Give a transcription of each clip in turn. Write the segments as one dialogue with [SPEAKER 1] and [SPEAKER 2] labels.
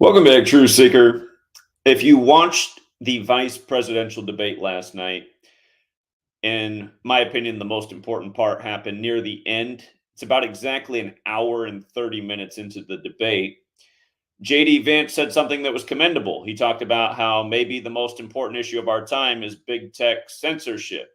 [SPEAKER 1] Welcome back, Truth Seeker. If you watched the vice presidential debate last night, in my opinion, the most important part happened near the end. It's about exactly an hour and 30 minutes into the debate. JD Vance said something that was commendable. He talked about how maybe the most important issue of our time is big tech censorship.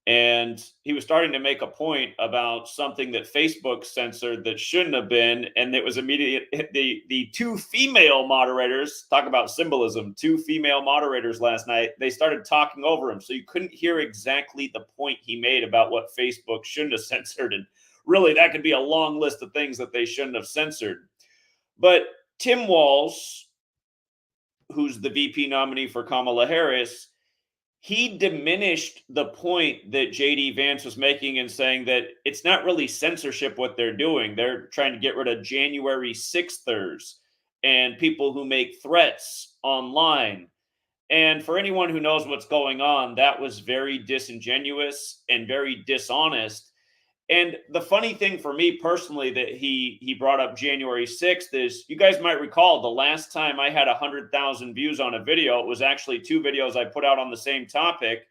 [SPEAKER 1] And he was starting to make a point about something that Facebook censored that shouldn't have been, and it was immediate. The two female moderators, talk about symbolism, two female moderators last night, they started talking over him, so you couldn't hear exactly the point he made about what Facebook shouldn't have censored. And really, that could be a long list of things that they shouldn't have censored. But Tim Walz, who's the VP nominee for Kamala Harris, he diminished the point that JD Vance was making and saying that it's not really censorship what they're doing. They're trying to get rid of January 6thers and people who make threats online. And for anyone who knows what's going on, that was very disingenuous and very dishonest. And the funny thing for me personally that he brought up January 6th is, you guys might recall the last time I had 100,000 views on a video, it was actually two videos I put out on the same topic.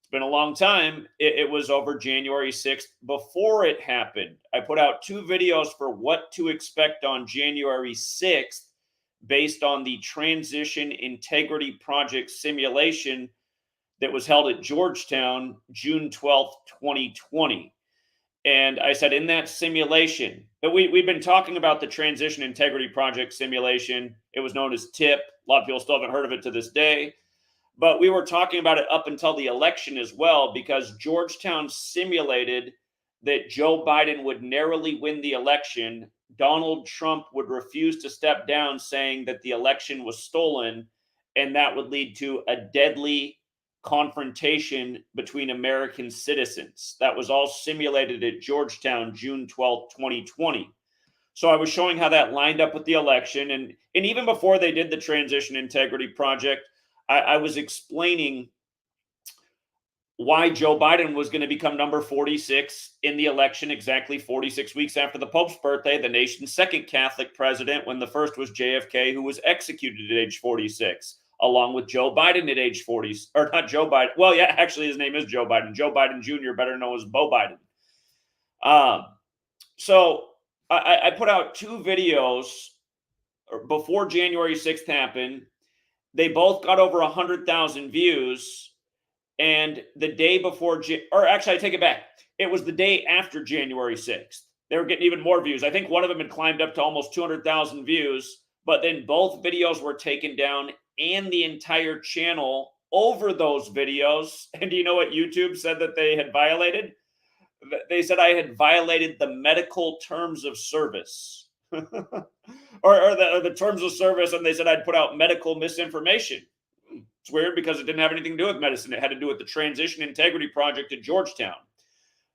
[SPEAKER 1] It's been a long time. It was over January 6th before it happened. I put out two videos for what to expect on January 6th based on the Transition Integrity Project simulation that was held at Georgetown, June 12th, 2020. And I said, in that simulation, we've been talking about the Transition Integrity Project simulation. It was known as TIP. A lot of people still haven't heard of it to this day. But we were talking about it up until the election as well, because Georgetown simulated that Joe Biden would narrowly win the election. Donald Trump would refuse to step down, saying that the election was stolen, and that would lead to a deadly confrontation between American citizens. That was all simulated at Georgetown, June 12th, 2020. So I was showing how that lined up with the election. And even before they did the Transition Integrity Project, I was explaining why Joe Biden was going to become number 46 in the election exactly 46 weeks after the Pope's birthday, the nation's second Catholic president, when the first was JFK, who was executed at age 46. Along with Joe Biden at age 40, or not Joe Biden. Well, yeah, actually, his name is Joe Biden. Joe Biden Jr., better known as Beau Biden. So I put out two videos before January 6th happened. They both got over 100,000 views. And the day before, or actually, I take it back. It was the day after January 6th. They were getting even more views. I think one of them had climbed up to almost 200,000 views. But then both videos were taken down and the entire channel over those videos. And do you know what YouTube said that they had violated? They said I had violated the medical terms of service or the terms of service. And they said I'd put out medical misinformation. It's weird because it didn't have anything to do with medicine. It had to do with the Transition Integrity Project at Georgetown.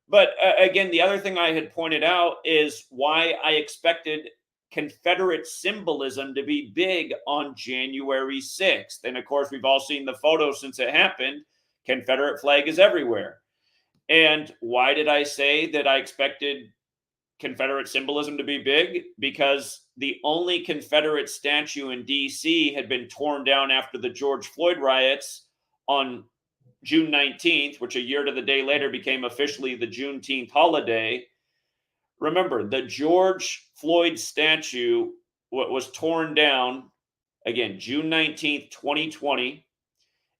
[SPEAKER 1] But again, the other thing I had pointed out is why I expected Confederate symbolism to be big on January 6th. And of course, we've all seen the photos since it happened. Confederate flag is everywhere. And why did I say that I expected Confederate symbolism to be big? Because the only Confederate statue in DC had been torn down after the George Floyd riots on June 19th, which a year to the day later became officially the Juneteenth holiday. Remember, the George Floyd statue was torn down, again, June 19th, 2020,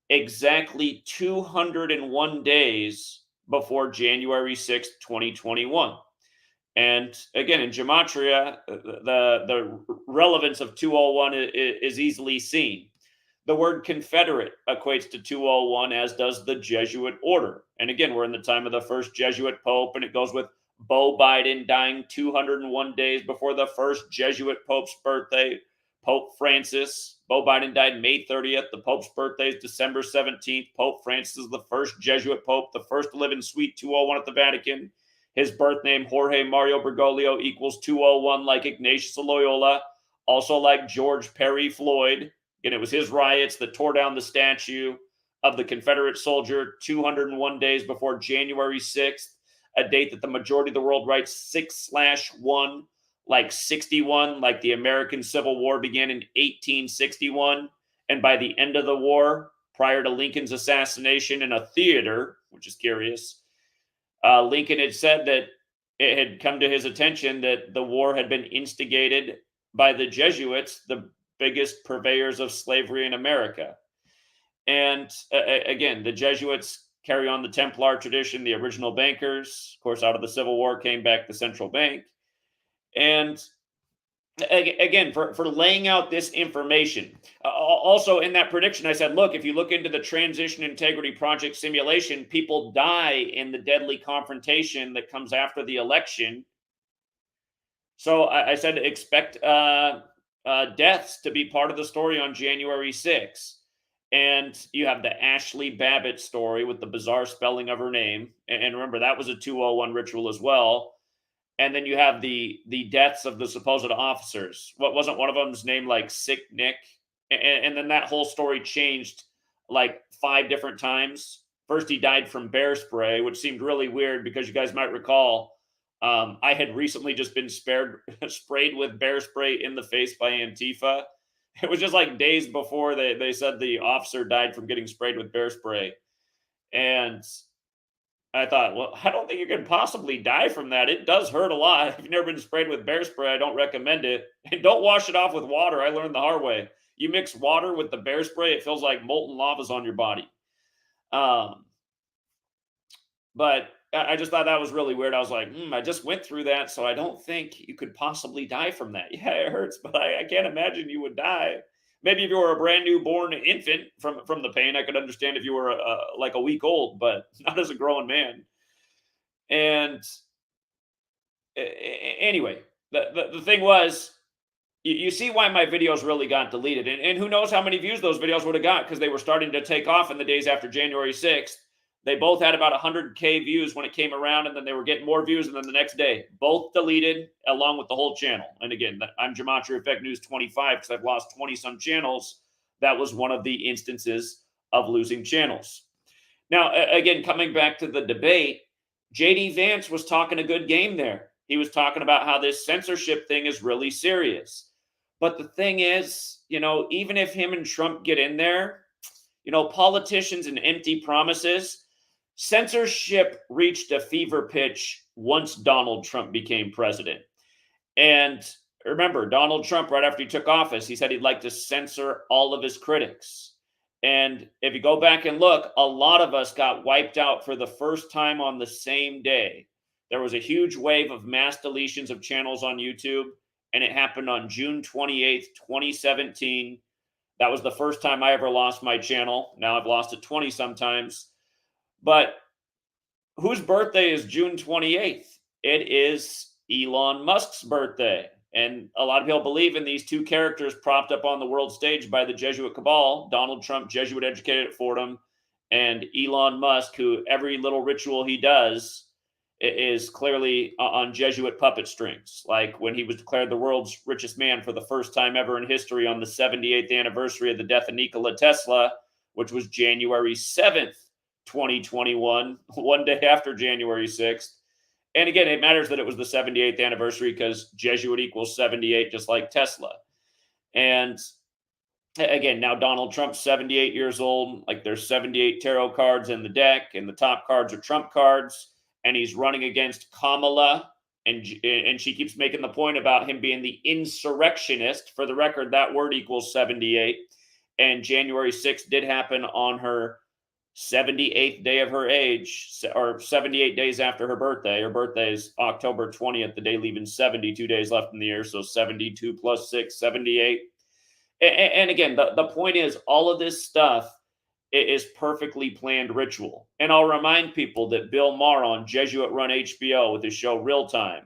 [SPEAKER 1] exactly 201 days before January 6th, 2021. And again, in Gematria, the relevance of 201 is easily seen. The word Confederate equates to 201, as does the Jesuit order. And again, we're in the time of the first Jesuit Pope, and it goes with Beau Biden dying 201 days before the first Jesuit Pope's birthday, Pope Francis. Beau Biden died May 30th. The Pope's birthday is December 17th. Pope Francis is the first Jesuit Pope, the first to live in Suite 201 at the Vatican. His birth name, Jorge Mario Bergoglio, equals 201, like Ignatius of Loyola, also like George Perry Floyd. Again, it was his riots that tore down the statue of the Confederate soldier 201 days before January 6th, a date that the majority of the world writes 6/1, like 61, like the American Civil War began in 1861. And by the end of the war, prior to Lincoln's assassination in a theater, which is curious, Lincoln had said that it had come to his attention that the war had been instigated by the Jesuits, the biggest purveyors of slavery in America. And again, the Jesuits carry on the Templar tradition, the original bankers. Of course, out of the Civil War came back the central bank. And again, for laying out this information. Also, in that prediction, I said, look, if you look into the Transition Integrity Project simulation, people die in the deadly confrontation that comes after the election. So I said, expect deaths to be part of the story on January 6th. And you have the Ashley Babbitt story with the bizarre spelling of her name. And remember, that was a 201 ritual as well. And then you have the deaths of the supposed officers. What wasn't one of them's name like Sick Nick? And then that whole story changed like 5 different times. First, he died from bear spray, which seemed really weird because you guys might recall I had recently just been sprayed with bear spray in the face by Antifa. It was just like days before they said the officer died from getting sprayed with bear spray. And I thought, well, I don't think you can possibly die from that. It does hurt a lot. If you've never been sprayed with bear spray, I don't recommend it. And don't wash it off with water. I learned the hard way. You mix water with the bear spray, it feels like molten lava's on your body. But I just thought that was really weird. I was like, I just went through that, so I don't think you could possibly die from that. Yeah, it hurts, but I can't imagine you would die. Maybe if you were a brand new born infant from the pain, I could understand if you were like a week old, but not as a grown man. And anyway, the thing was, you see why my videos really got deleted. And who knows how many views those videos would have got, because they were starting to take off in the days after January 6th. They both had about 100K views when it came around, and then they were getting more views, and then the next day, both deleted along with the whole channel. And again, I'm GematriaEffectNews 25 because I've lost 20-some channels. That was one of the instances of losing channels. Now, again, coming back to the debate, JD Vance was talking a good game there. He was talking about how this censorship thing is really serious. But the thing is, even if him and Trump get in there, politicians and empty promises, censorship reached a fever pitch once Donald Trump became president. And remember, Donald Trump, right after he took office, he said he'd like to censor all of his critics. And if you go back and look, a lot of us got wiped out for the first time on the same day. There was a huge wave of mass deletions of channels on YouTube, and it happened on June 28th, 2017. That was the first time I ever lost my channel. Now I've lost it 20 sometimes. But whose birthday is June 28th? It is Elon Musk's birthday. And a lot of people believe in these two characters propped up on the world stage by the Jesuit cabal, Donald Trump, Jesuit educated at Fordham, and Elon Musk, who every little ritual he does is clearly on Jesuit puppet strings. Like when he was declared the world's richest man for the first time ever in history on the 78th anniversary of the death of Nikola Tesla, which was January 7th, 2021, one day after January 6th. And again, it matters that it was the 78th anniversary because Jesuit equals 78, just like Tesla. And again, now Donald Trump's 78 years old. Like there's 78 tarot cards in the deck, and the top cards are Trump cards. And he's running against Kamala. And she keeps making the point about him being the insurrectionist. For the record, that word equals 78. And January 6th did happen on her 78th day of her age, or 78 days after her birthday. Her birthday is October 20th, the day leaving 72 days left in the year. So 72 plus 6, 78. And again, the point is, all of this stuff is perfectly planned ritual. And I'll remind people that Bill Maher on Jesuit-run HBO with his show Real Time,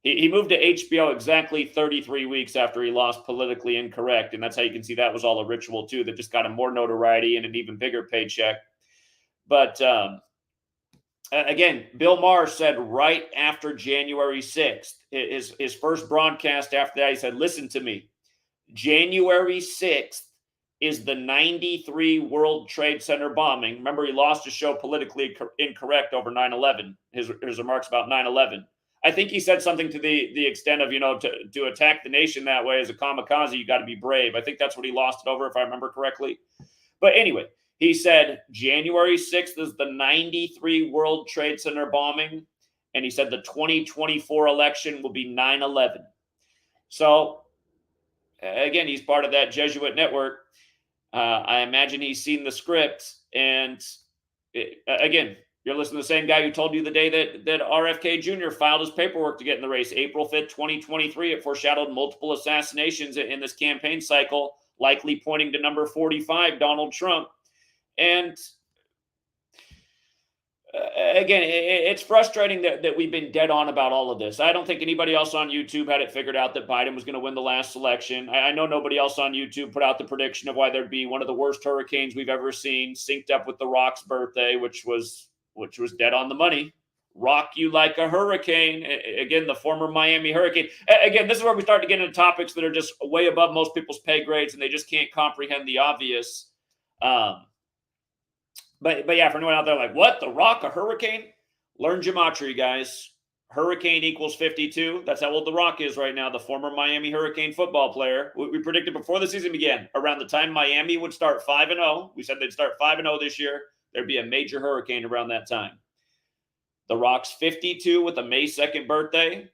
[SPEAKER 1] he moved to HBO exactly 33 weeks after he lost Politically Incorrect. And that's how you can see that was all a ritual too, that just got him more notoriety and an even bigger paycheck. But again, Bill Maher said right after January 6th, his first broadcast after that, he said, listen to me, January 6th is the 93 World Trade Center bombing. Remember, he lost his show Politically Incorrect over 9/11, his remarks about 9/11. I think he said something to the extent of, to attack the nation that way as a kamikaze, you got to be brave. I think that's what he lost it over, if I remember correctly. But anyway, he said January 6th is the 93 World Trade Center bombing. And he said the 2024 election will be 9/11. So, again, he's part of that Jesuit network. I imagine he's seen the script. And again, you're listening to the same guy who told you the day that RFK Jr. filed his paperwork to get in the race, April 5th, 2023. It foreshadowed multiple assassinations in this campaign cycle, likely pointing to number 45, Donald Trump. And again, it's frustrating that we've been dead on about all of this. I don't think anybody else on YouTube had it figured out that Biden was going to win the last election. I know nobody else on YouTube put out the prediction of why there'd be one of the worst hurricanes we've ever seen, synced up with The Rock's birthday, which was dead on the money. Rock you like a hurricane. Again, the former Miami hurricane. Again, this is where we start to get into topics that are just way above most people's pay grades, and they just can't comprehend the obvious. But yeah, for anyone out there like, what? The Rock, a hurricane? Learn gematria, guys. Hurricane equals 52. That's how old The Rock is right now, the former Miami Hurricane football player. We predicted before the season began, around the time Miami would start 5-0, we said they'd start 5-0 this year, there'd be a major hurricane around that time. The Rock's 52 with a May 2nd birthday.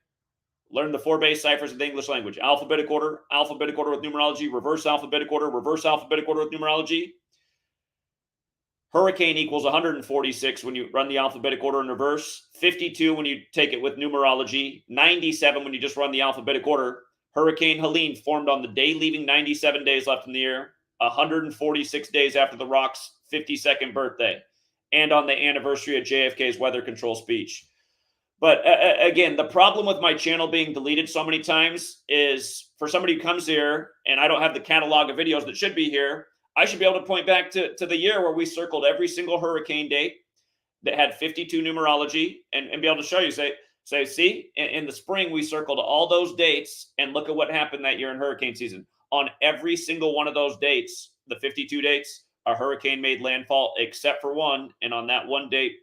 [SPEAKER 1] Learn the 4 base ciphers of the English language. Alphabetic order with numerology, reverse alphabetic order with numerology. Hurricane equals 146 when you run the alphabetic order in reverse, 52 when you take it with numerology, 97 when you just run the alphabetic order. Hurricane Helene formed on the day leaving 97 days left in the year, 146 days after The Rock's 52nd birthday, and on the anniversary of JFK's weather control speech. But again, the problem with my channel being deleted so many times is for somebody who comes here and I don't have the catalog of videos that should be here, I should be able to point back to the year where we circled every single hurricane date that had 52 numerology and be able to show you, say, see, in the spring, we circled all those dates and look at what happened that year in hurricane season. On every single one of those dates, the 52 dates, a hurricane made landfall except for one. And on that one date,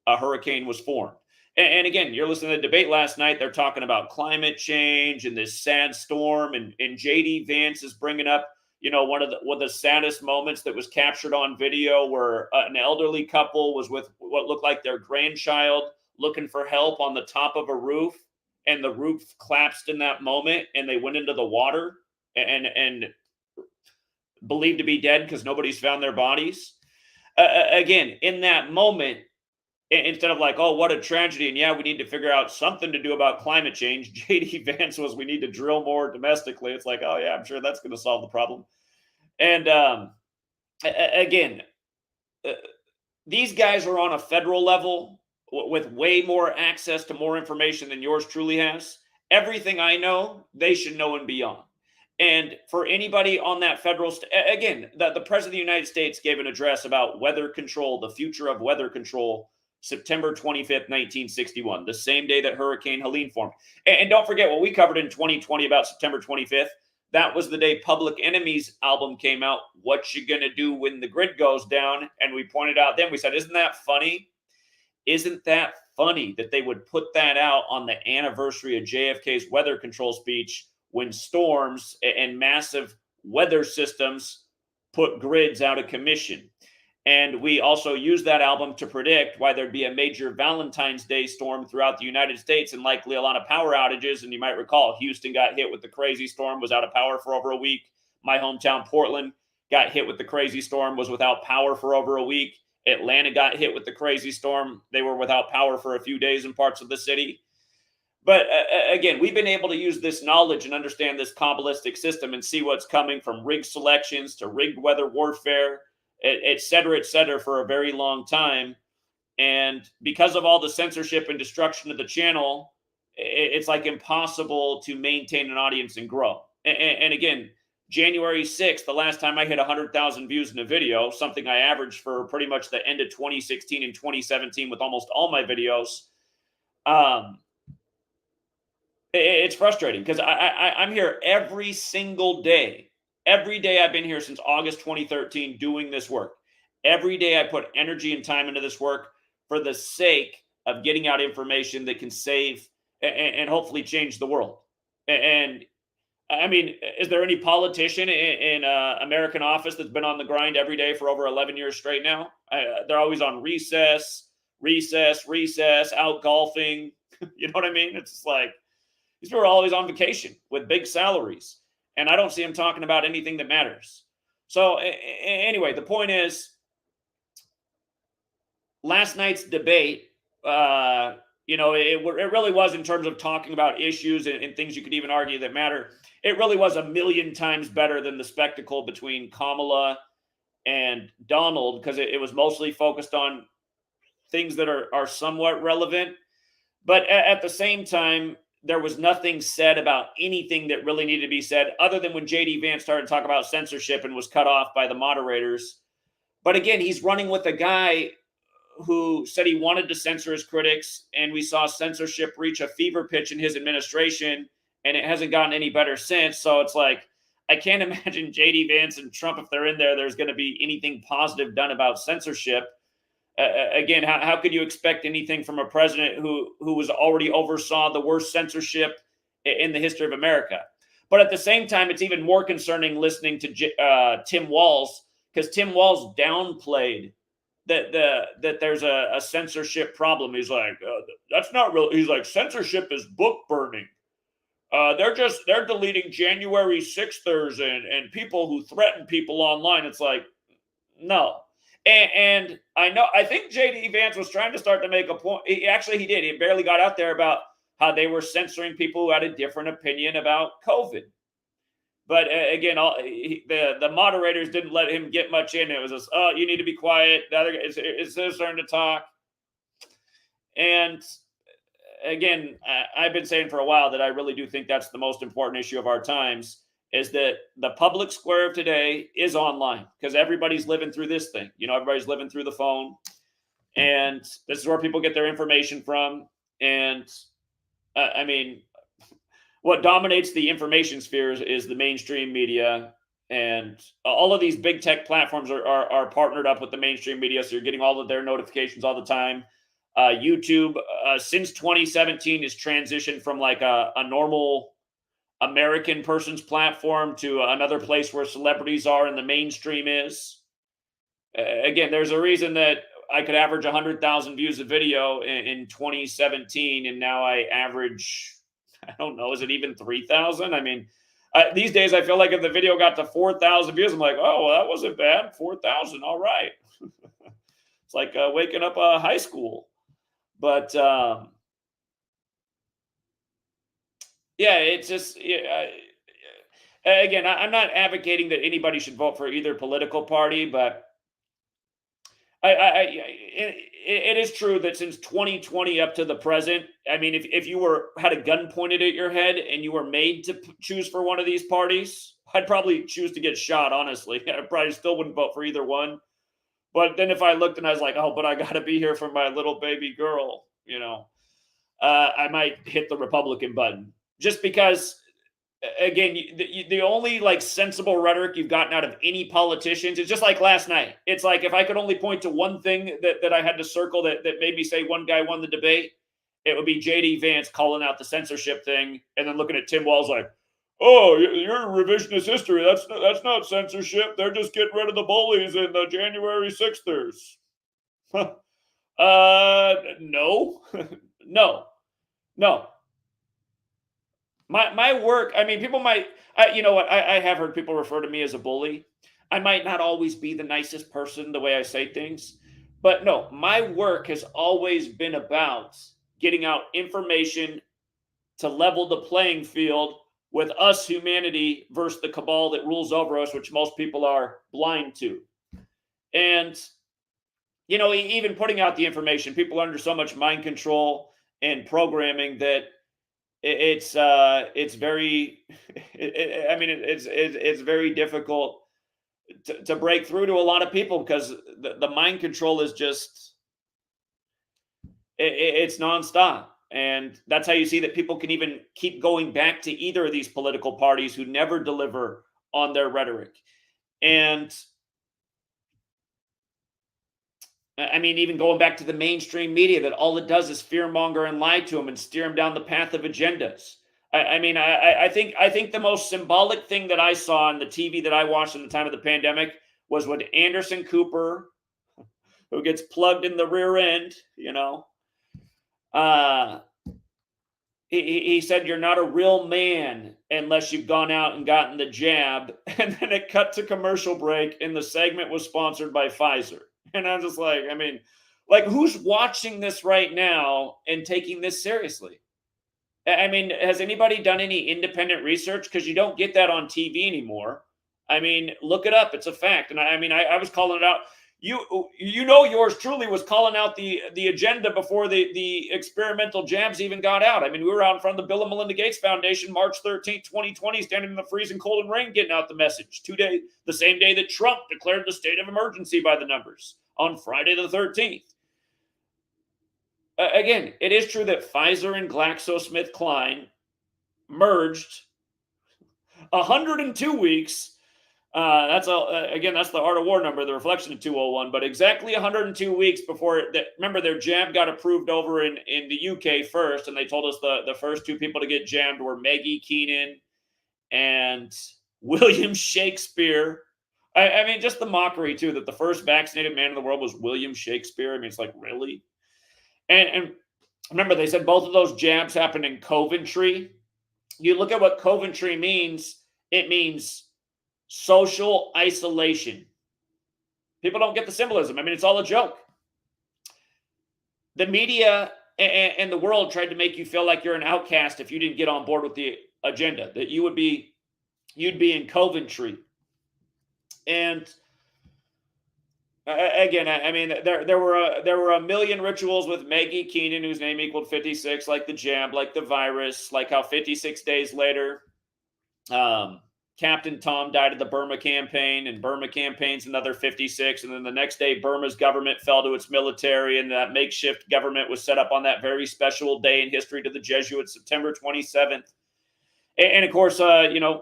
[SPEAKER 1] a hurricane was formed. And again, you're listening to the debate last night. They're talking about climate change and this sad storm. And JD Vance is bringing up, one of the saddest moments that was captured on video where an elderly couple was with what looked like their grandchild looking for help on the top of a roof, and the roof collapsed in that moment and they went into the water and believed to be dead because nobody's found their bodies. Again, in that moment, instead of like, oh, what a tragedy, and yeah, we need to figure out something to do about climate change, JD Vance was, we need to drill more domestically. It's like, oh yeah, I'm sure that's going to solve the problem. And again, these guys are on a federal level with way more access to more information than yours truly has. Everything I know, they should know and beyond. And for anybody on that federal, again, the President of the United States gave an address about weather control, the future of weather control, September 25th, 1961, the same day that Hurricane Helene formed. And don't forget what we covered in 2020 about September 25th. That was the day Public Enemy's album came out, What You Gonna Do When the Grid Goes Down? And we pointed out then, we said, isn't that funny? Isn't that funny that they would put that out on the anniversary of JFK's weather control speech when storms and massive weather systems put grids out of commission? And we also used that album to predict why there'd be a major Valentine's Day storm throughout the United States and likely a lot of power outages. And you might recall Houston got hit with the crazy storm, was out of power for over a week. My hometown, Portland, got hit with the crazy storm, was without power for over a week. Atlanta got hit with the crazy storm. They were without power for a few days in parts of the city. But again, we've been able to use this knowledge and understand this Kabbalistic system and see what's coming from rigged selections to rigged weather warfare, et cetera, for a very long time. And because of all the censorship and destruction of the channel, it's like impossible to maintain an audience and grow. And again, January 6th, the last time I hit 100,000 views in a video, something I averaged for pretty much the end of 2016 and 2017 with almost all my videos. It's frustrating because I'm here every single day. Every day I've been here since August 2013 doing this work. Every day I put energy and time into this work for the sake of getting out information that can save and hopefully change the world. And I mean, is there any politician in American office that's been on the grind every day for over 11 years straight now? They're always on recess, out golfing. You know what I mean? It's just like these people are always on vacation with big salaries, and I don't see them talking about anything that matters. So anyway, the point is, last night's debate, it really was, in terms of talking about issues and things you could even argue that matter. It really was a million times better than the spectacle between Kamala and Donald, because it was mostly focused on things that are somewhat relevant. But at the same time, there was nothing said about anything that really needed to be said, other than when JD Vance started to talk about censorship and was cut off by the moderators. But again, he's running with a guy who said he wanted to censor his critics, and we saw censorship reach a fever pitch in his administration, and it hasn't gotten any better since. So it's like, I can't imagine JD Vance and Trump, if they're in there, there's going to be anything positive done about censorship. Again, how could you expect anything from a president who was already oversaw the worst censorship in the history of America? But at the same time, it's even more concerning listening to Tim Walz, because Tim Walz downplayed that there's a censorship problem. He's like, that's not real. He's like, censorship is book burning. They're deleting January 6thers and people who threaten people online. It's like, no. And I think JD Vance was trying to start to make a point. He did. He barely got out there about how they were censoring people who had a different opinion about COVID. But again, the moderators didn't let him get much in. It was just, oh, you need to be quiet. The other guy, it's his turn to talk. And again, I've been saying for a while that I really do think that's the most important issue of our times, is that the public square of today is online, because everybody's living through this thing. Everybody's living through the phone, and this is where people get their information from. And I mean, what dominates the information spheres is the mainstream media, and all of these big tech platforms are partnered up with the mainstream media, so you're getting all of their notifications all the time. YouTube, since 2017, has transitioned from like a normal American person's platform to another place where celebrities are and the mainstream is. Again, there's a reason that I could average 100,000 views a video in 2017, and now I average, I don't know, is it even 3,000? I mean, these days I feel like if the video got to 4,000 views, I'm like, oh, well, that wasn't bad. 4,000, all right. It's like waking up high school. But yeah, it's just, again, I'm not advocating that anybody should vote for either political party, but it is true that since 2020 up to the present, I mean, if you had a gun pointed at your head and you were made to choose for one of these parties, I'd probably choose to get shot, honestly. I probably still wouldn't vote for either one. But then if I looked and I was like, oh, but I got to be here for my little baby girl, I might hit the Republican button. Just because, again, the only like sensible rhetoric you've gotten out of any politicians is just like last night. It's like, if I could only point to one thing that I had to circle that made me say one guy won the debate, it would be JD Vance calling out the censorship thing, and then looking at Tim Walz like, oh, you're revisionist history. That's not censorship. They're just getting rid of the bullies and the January 6thers. No, no. My work, I mean, people might, you know what, I have heard people refer to me as a bully. I might not always be the nicest person the way I say things, but no, my work has always been about getting out information to level the playing field with us, humanity, versus the cabal that rules over us, which most people are blind to. And, even putting out the information, people are under so much mind control and programming that it's very, it's very difficult to break through to a lot of people, because the mind control is just, it's nonstop. And that's how you see that people can even keep going back to either of these political parties who never deliver on their rhetoric. And I mean, even going back to the mainstream media, that all it does is fearmonger and lie to them and steer them down the path of agendas. I think the most symbolic thing that I saw on the TV that I watched in the time of the pandemic was when Anderson Cooper, who gets plugged in the rear end, uh, he said, "You're not a real man unless you've gone out and gotten the jab." And then it cut to commercial break, and the segment was sponsored by Pfizer. And I'm just like, I mean, like, who's watching this right now and taking this seriously? I mean, has anybody done any independent research? Because you don't get that on TV anymore. I mean, look it up. It's a fact. And I was calling it out. Yours truly was calling out the agenda before the experimental jabs even got out. I mean, we were out in front of the Bill and Melinda Gates Foundation March 13th, 2020, standing in the freezing cold and rain, getting out the message. The same day that Trump declared the state of emergency by the numbers on Friday the 13th. Again, it is true that Pfizer and GlaxoSmithKline merged 102 weeks. That's the Art of War number, the reflection of 201, but exactly 102 weeks before remember, their jab got approved over in the UK first, and they told us the first two people to get jabbed were Maggie Keenan and William Shakespeare. I mean, just the mockery too, that the first vaccinated man in the world was William Shakespeare. I mean, it's like, really? And remember, they said both of those jabs happened in Coventry. You look at what Coventry means, it means social isolation. People don't get the symbolism. I mean, it's all a joke. The media and the world tried to make you feel like you're an outcast if you didn't get on board with the agenda, that you'd be in Coventry. And again, I mean, there were a million rituals with Maggie Keenan, whose name equaled 56, like the jab, like the virus, like how 56 days later, Captain Tom died of the Burma campaign, and Burma campaign's another 56. And then the next day, Burma's government fell to its military, and that makeshift government was set up on that very special day in history to the Jesuits, September 27th. And of course,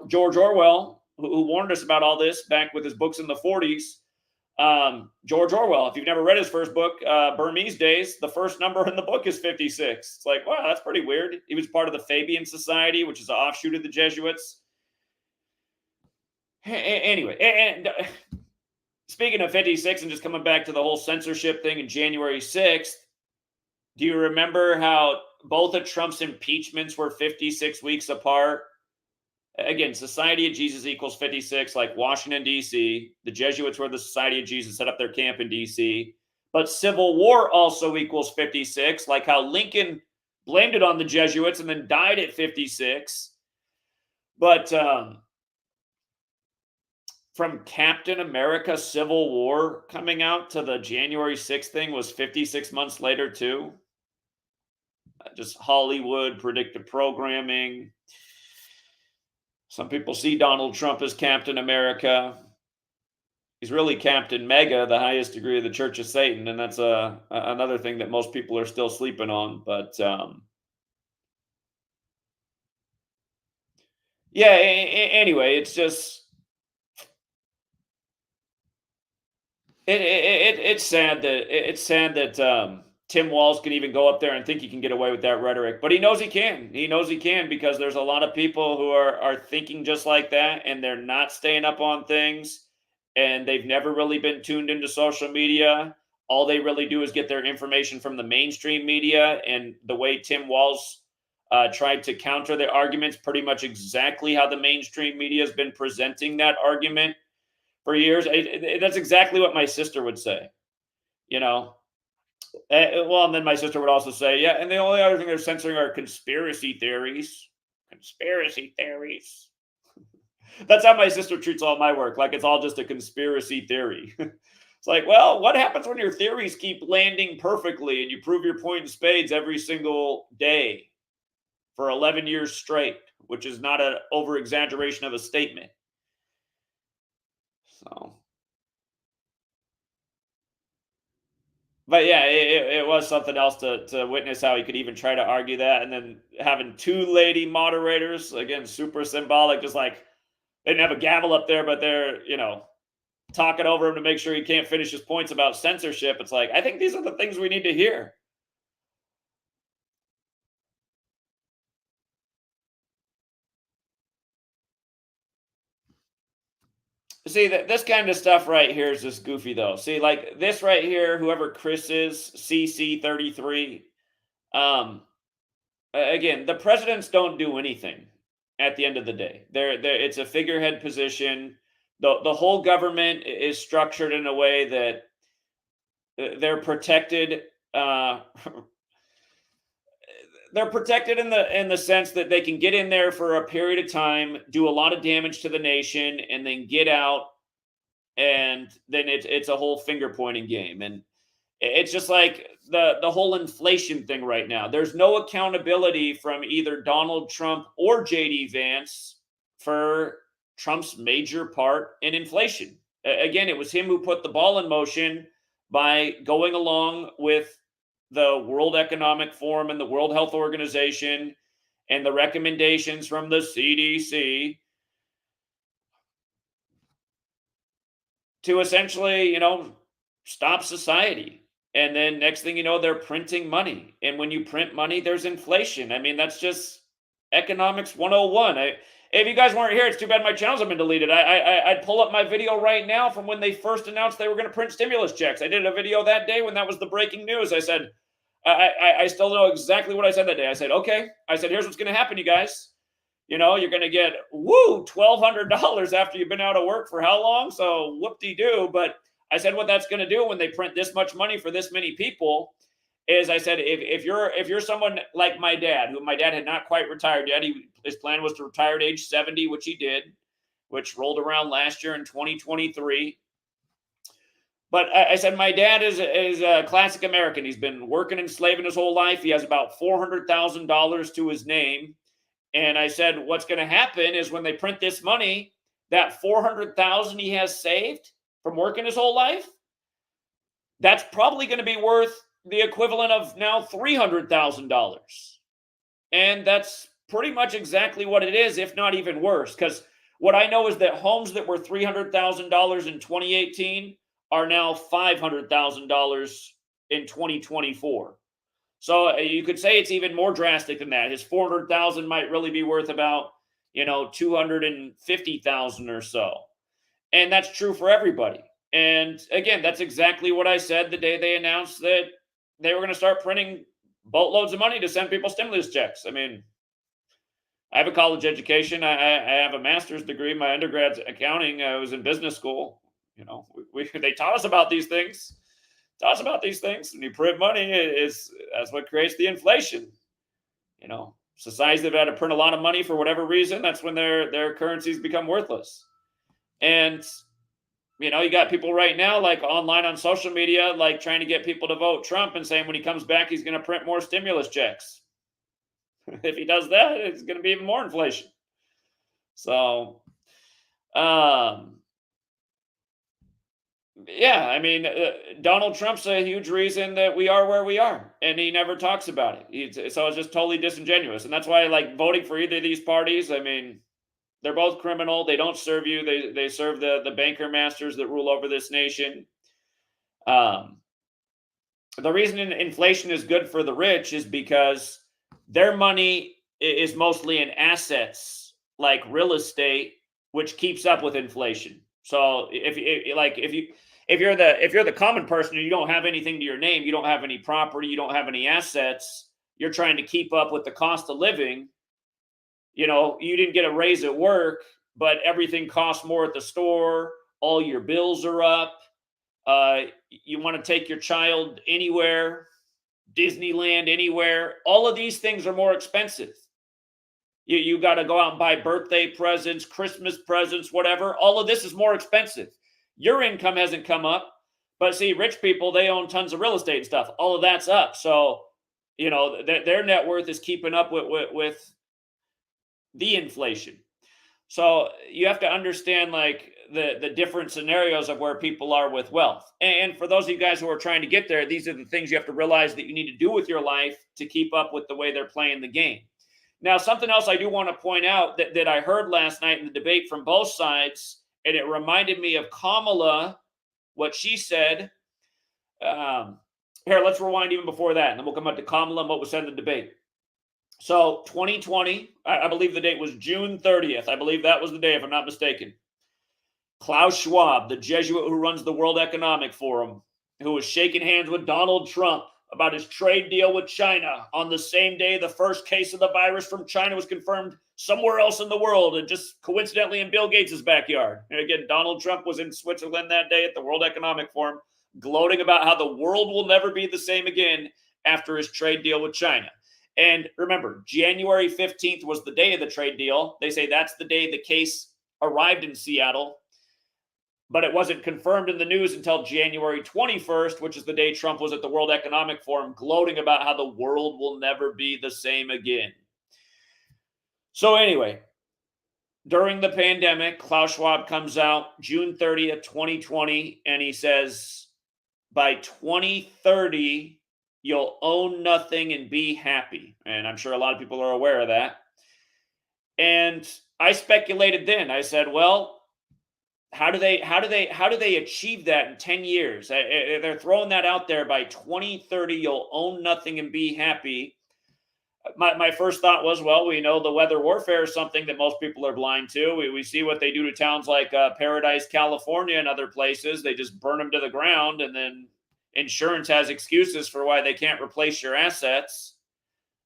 [SPEAKER 1] George Orwell, who warned us about all this back with his books in the 40s, George Orwell, if you've never read his first book, Burmese Days, the first number in the book is 56. It's like, wow, that's pretty weird. He was part of the Fabian Society, which is an offshoot of the Jesuits. Anyway, and speaking of 56 and just coming back to the whole censorship thing in January 6th, do you remember how both of Trump's impeachments were 56 weeks apart? Again, Society of Jesus equals 56, like Washington, D.C. The Jesuits were the Society of Jesus, set up their camp in D.C. But Civil War also equals 56, like how Lincoln blamed it on the Jesuits and then died at 56. But from Captain America Civil War coming out to the January 6th thing was 56 months later, too. Just Hollywood, predictive programming. Some people see Donald Trump as Captain America. He's really Captain Mega, the highest degree of the Church of Satan, and that's another thing that most people are still sleeping on. But yeah. Anyway, it's just it's sad that Tim Walz can even go up there and think he can get away with that rhetoric, but he knows he can. He knows he can, because there's a lot of people who are thinking just like that, and they're not staying up on things, and they've never really been tuned into social media. All they really do is get their information from the mainstream media, and the way Tim Walz tried to counter the arguments, pretty much exactly how the mainstream media has been presenting that argument for years. That's exactly what my sister would say, Well, and then my sister would also say, yeah, and the only other thing they're censoring are conspiracy theories. Conspiracy theories. That's how my sister treats all my work, like it's all just a conspiracy theory. It's like, well, what happens when your theories keep landing perfectly and you prove your point in spades every single day for 11 years straight, which is not an over-exaggeration of a statement. So... But yeah, it was something else to witness how he could even try to argue that. And then having two lady moderators, again, super symbolic, just like they didn't have a gavel up there, but they're, talking over him to make sure he can't finish his points about censorship. It's like, I think these are the things we need to hear. See, this kind of stuff right here is just goofy, though. See, like this right here, whoever Chris is, CC33. Again, the presidents don't do anything at the end of the day. It's a figurehead position. The whole government is structured in a way that they're protected. They're protected in the sense that they can get in there for a period of time, do a lot of damage to the nation, and then get out, and then it's a whole finger pointing game. And it's just like the whole inflation thing right now. There's no accountability from either Donald Trump or JD Vance for Trump's major part in inflation. Again, it was him who put the ball in motion by going along with the World Economic Forum and the World Health Organization and the recommendations from the CDC to essentially, stop society. And then next thing you know, they're printing money. And when you print money, there's inflation. I mean, that's just economics 101. If you guys weren't here, it's too bad my channels have been deleted. I'd pull up my video right now from when they first announced they were going to print stimulus checks. I did a video that day when that was the breaking news. I said, I still know exactly what I said that day. I said, okay. I said, here's what's going to happen, you guys. You're going to get, $1,200 after you've been out of work for how long? So whoop-de-doo. But I said what that's going to do when they print this much money for this many people is I said, if you're someone like my dad, who my dad had not quite retired yet, his plan was to retire at age 70, which he did, which rolled around last year in 2023. But I said, my dad is a classic American. He's been working and slaving his whole life. He has about $400,000 to his name. And I said, what's going to happen is when they print this money, that $400,000 he has saved from working his whole life, that's probably going to be worth the equivalent of now $300,000. And that's pretty much exactly what it is, if not even worse. Because what I know is that homes that were $300,000 in 2018 are now $500,000 in 2024. So you could say it's even more drastic than that. His $400,000 might really be worth about, $250,000 or so. And that's true for everybody. And again, that's exactly what I said the day they announced that they were going to start printing boatloads of money to send people stimulus checks. I mean, I have a college education. I have a master's degree. My undergrad's accounting. I was in business school. They taught us about these things. When you print money, that's what creates the inflation. Societies that have had to print a lot of money for whatever reason, that's when their currencies become worthless. And you got people right now, like online on social media, like trying to get people to vote Trump and saying when he comes back, he's going to print more stimulus checks. If he does that, it's going to be even more inflation. So, yeah, I mean, Donald Trump's a huge reason that we are where we are, and he never talks about it. So it's just totally disingenuous. And that's why I like voting for either of these parties. I mean, they're both criminal. They don't serve you. They serve the banker masters that rule over this nation. The reason inflation is good for the rich is because their money is mostly in assets like real estate, which keeps up with inflation. So if you're the common person and you don't have anything to your name, you don't have any property, you don't have any assets, you're trying to keep up with the cost of living. You didn't get a raise at work, but everything costs more at the store. All your bills are up. You want to take your child anywhere, Disneyland, anywhere. All of these things are more expensive. You got to go out and buy birthday presents, Christmas presents, whatever. All of this is more expensive. Your income hasn't come up, but see, rich people, they own tons of real estate and stuff. All of that's up. So, their net worth is keeping up with the inflation. So you have to understand like the different scenarios of where people are with wealth. And for those of you guys who are trying to get there, these are the things you have to realize that you need to do with your life to keep up with the way they're playing the game. Now, something else I do want to point out that I heard last night in the debate from both sides, And it reminded me of Kamala, what she said. Here, let's rewind even before that, and then we'll come up to Kamala and what was said in the debate. So 2020, I believe the date was June 30th. I believe that was the day, if I'm not mistaken. Klaus Schwab, the Jesuit who runs the World Economic Forum, who was shaking hands with Donald Trump about his trade deal with China on the same day the first case of the virus from China was confirmed somewhere else in the world, and just coincidentally in Bill Gates' backyard. And again, Donald Trump was in Switzerland that day at the World Economic Forum, gloating about how the world will never be the same again after his trade deal with China. And remember, January 15th was the day of the trade deal. They say that's the day the case arrived in Seattle, but it wasn't confirmed in the news until January 21st, which is the day Trump was at the World Economic Forum, gloating about how the world will never be the same again. So anyway, during the pandemic, Klaus Schwab comes out June 30th, 2020, and he says, by 2030, you'll own nothing and be happy. And I'm sure a lot of people are aware of that. And I speculated then. I said, well, how do they achieve that in 10 years? They're throwing that out there. By 2030, you'll own nothing and be happy. My first thought was, well, we know the weather warfare is something that most people are blind to. We see what they do to towns like Paradise, California, and other places. They just burn them to the ground, and then insurance has excuses for why they can't replace your assets.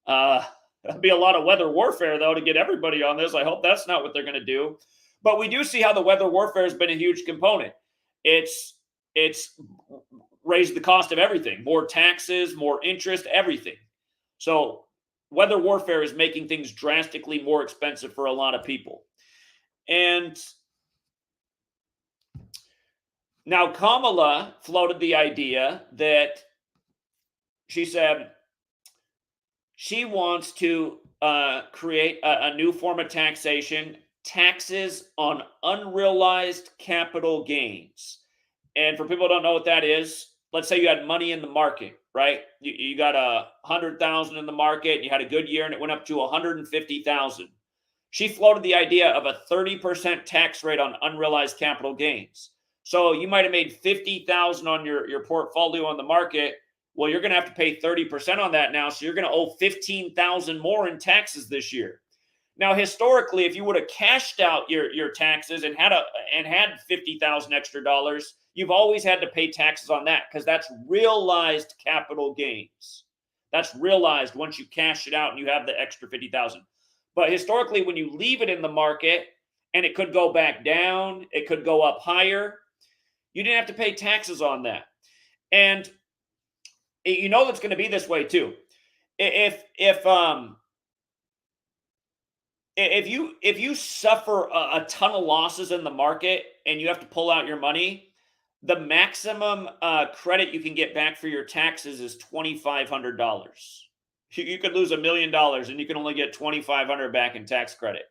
[SPEAKER 1] That'd be a lot of weather warfare, though, to get everybody on this. I hope that's not what they're going to do. But we do see how the weather warfare has been a huge component. It's raised the cost of everything, more taxes, more interest, everything. So weather warfare is making things drastically more expensive for a lot of people. And now Kamala floated the idea that she said she wants to create a new form of taxation, taxes on unrealized capital gains. And for people who don't know what that is, let's say you had money in the market, right? You got 100,000 in the market, and you had a good year, and it went up to 150,000. She floated the idea of a 30% tax rate on unrealized capital gains. So you might have made 50,000 on your portfolio on the market. Well, you're going to have to pay 30% on that now, so you're going to owe 15,000 more in taxes this year. Now, historically, if you would have cashed out your taxes and had 50,000 extra dollars, you've always had to pay taxes on that because that's realized capital gains. That's realized once you cash it out and you have the extra 50,000. But historically, when you leave it in the market and it could go back down, it could go up higher, you didn't have to pay taxes on that. And you know that's going to be this way too. If you suffer a ton of losses in the market and you have to pull out your money, the maximum credit you can get back for your taxes is $2,500. You could lose $1 million and you can only get $2,500 back in tax credit.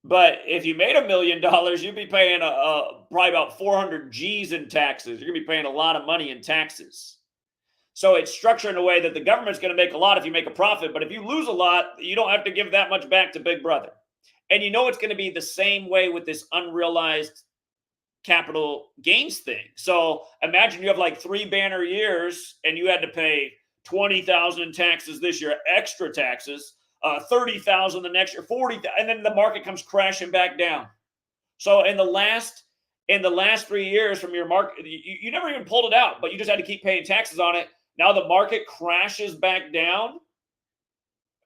[SPEAKER 1] But if you made $1 million, you'd be paying probably about 400 G's in taxes. You're going to be paying a lot of money in taxes. So it's structured in a way that the government's going to make a lot if you make a profit. But if you lose a lot, you don't have to give that much back to Big Brother. And you know it's going to be the same way with this unrealized capital gains thing. So imagine you have like 3 banner years and you had to pay 20,000 in taxes this year, extra taxes, 30,000 the next year, 40,000, and then the market comes crashing back down. So in the last 3 years from your market, you never even pulled it out, but you just had to keep paying taxes on it. Now the market crashes back down.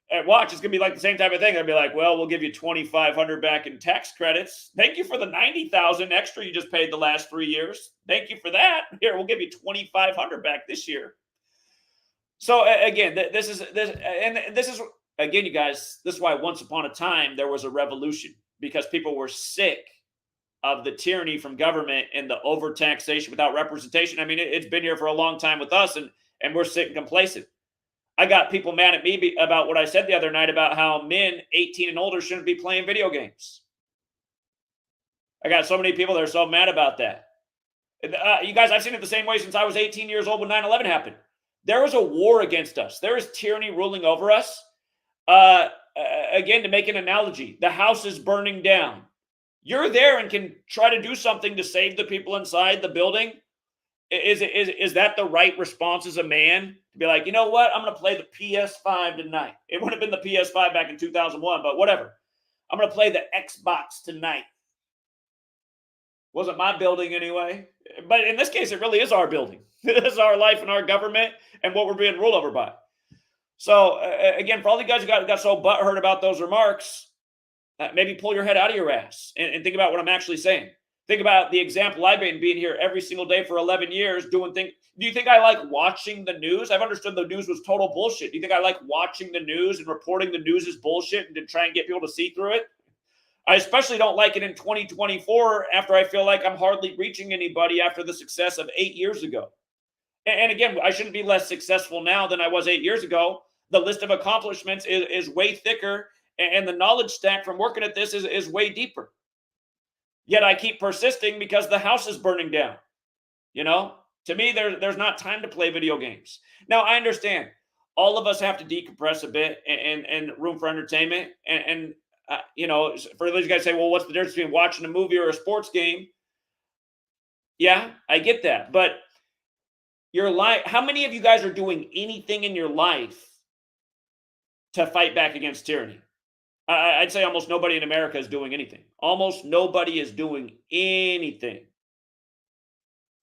[SPEAKER 1] And watch, it's going to be like the same type of thing. They'll be like, well, we'll give you $2,500 back in tax credits. Thank you for the $90,000 extra you just paid the last 3 years. Thank you for that. Here, we'll give you $2,500 back this year. So again, this is again, you guys, this is why once upon a time there was a revolution, because people were sick of the tyranny from government and the overtaxation without representation. I mean, it's been here for a long time with us, and we're sick and complacent. I got people mad at me about what I said the other night about how men 18 and older shouldn't be playing video games. I got so many people that are so mad about that. You guys, I've seen it the same way since I was 18 years old when 9/11 happened. There was a war against us. There is tyranny ruling over us. Again, to make an analogy, the house is burning down. you're there and can try to do something to save the people inside the building, is that the right response as a man to be like, you know what, I'm going to play the PS5 tonight? It wouldn't have been the PS5 back in 2001, but whatever. I'm going to play the Xbox tonight. Wasn't my building anyway. But in this case, it really is our building. It is our life and our government and what we're being ruled over by. So again, for all the guys who got so butthurt about those remarks, maybe pull your head out of your ass and think about what I'm actually saying. Think about the example I've been being here every single day for 11 years doing things. Do you think I like watching the news? I've understood the news was total bullshit. Do you think I like watching the news and reporting the news is bullshit and to try and get people to see through it? I especially don't like it in 2024 after I feel like I'm hardly reaching anybody after the success of 8 years ago. And again, I shouldn't be less successful now than I was 8 years ago. The list of accomplishments is way thicker, and the knowledge stack from working at this is way deeper. Yet I keep persisting because the house is burning down. You know, to me, there's not time to play video games. Now, I understand all of us have to decompress a bit and room for entertainment. And you know, for those guys say, well, what's the difference between watching a movie or a sports game? Yeah, I get that. But your life, how many of you guys are doing anything in your life to fight back against tyranny? I'd say almost nobody in America is doing anything. Almost nobody is doing anything.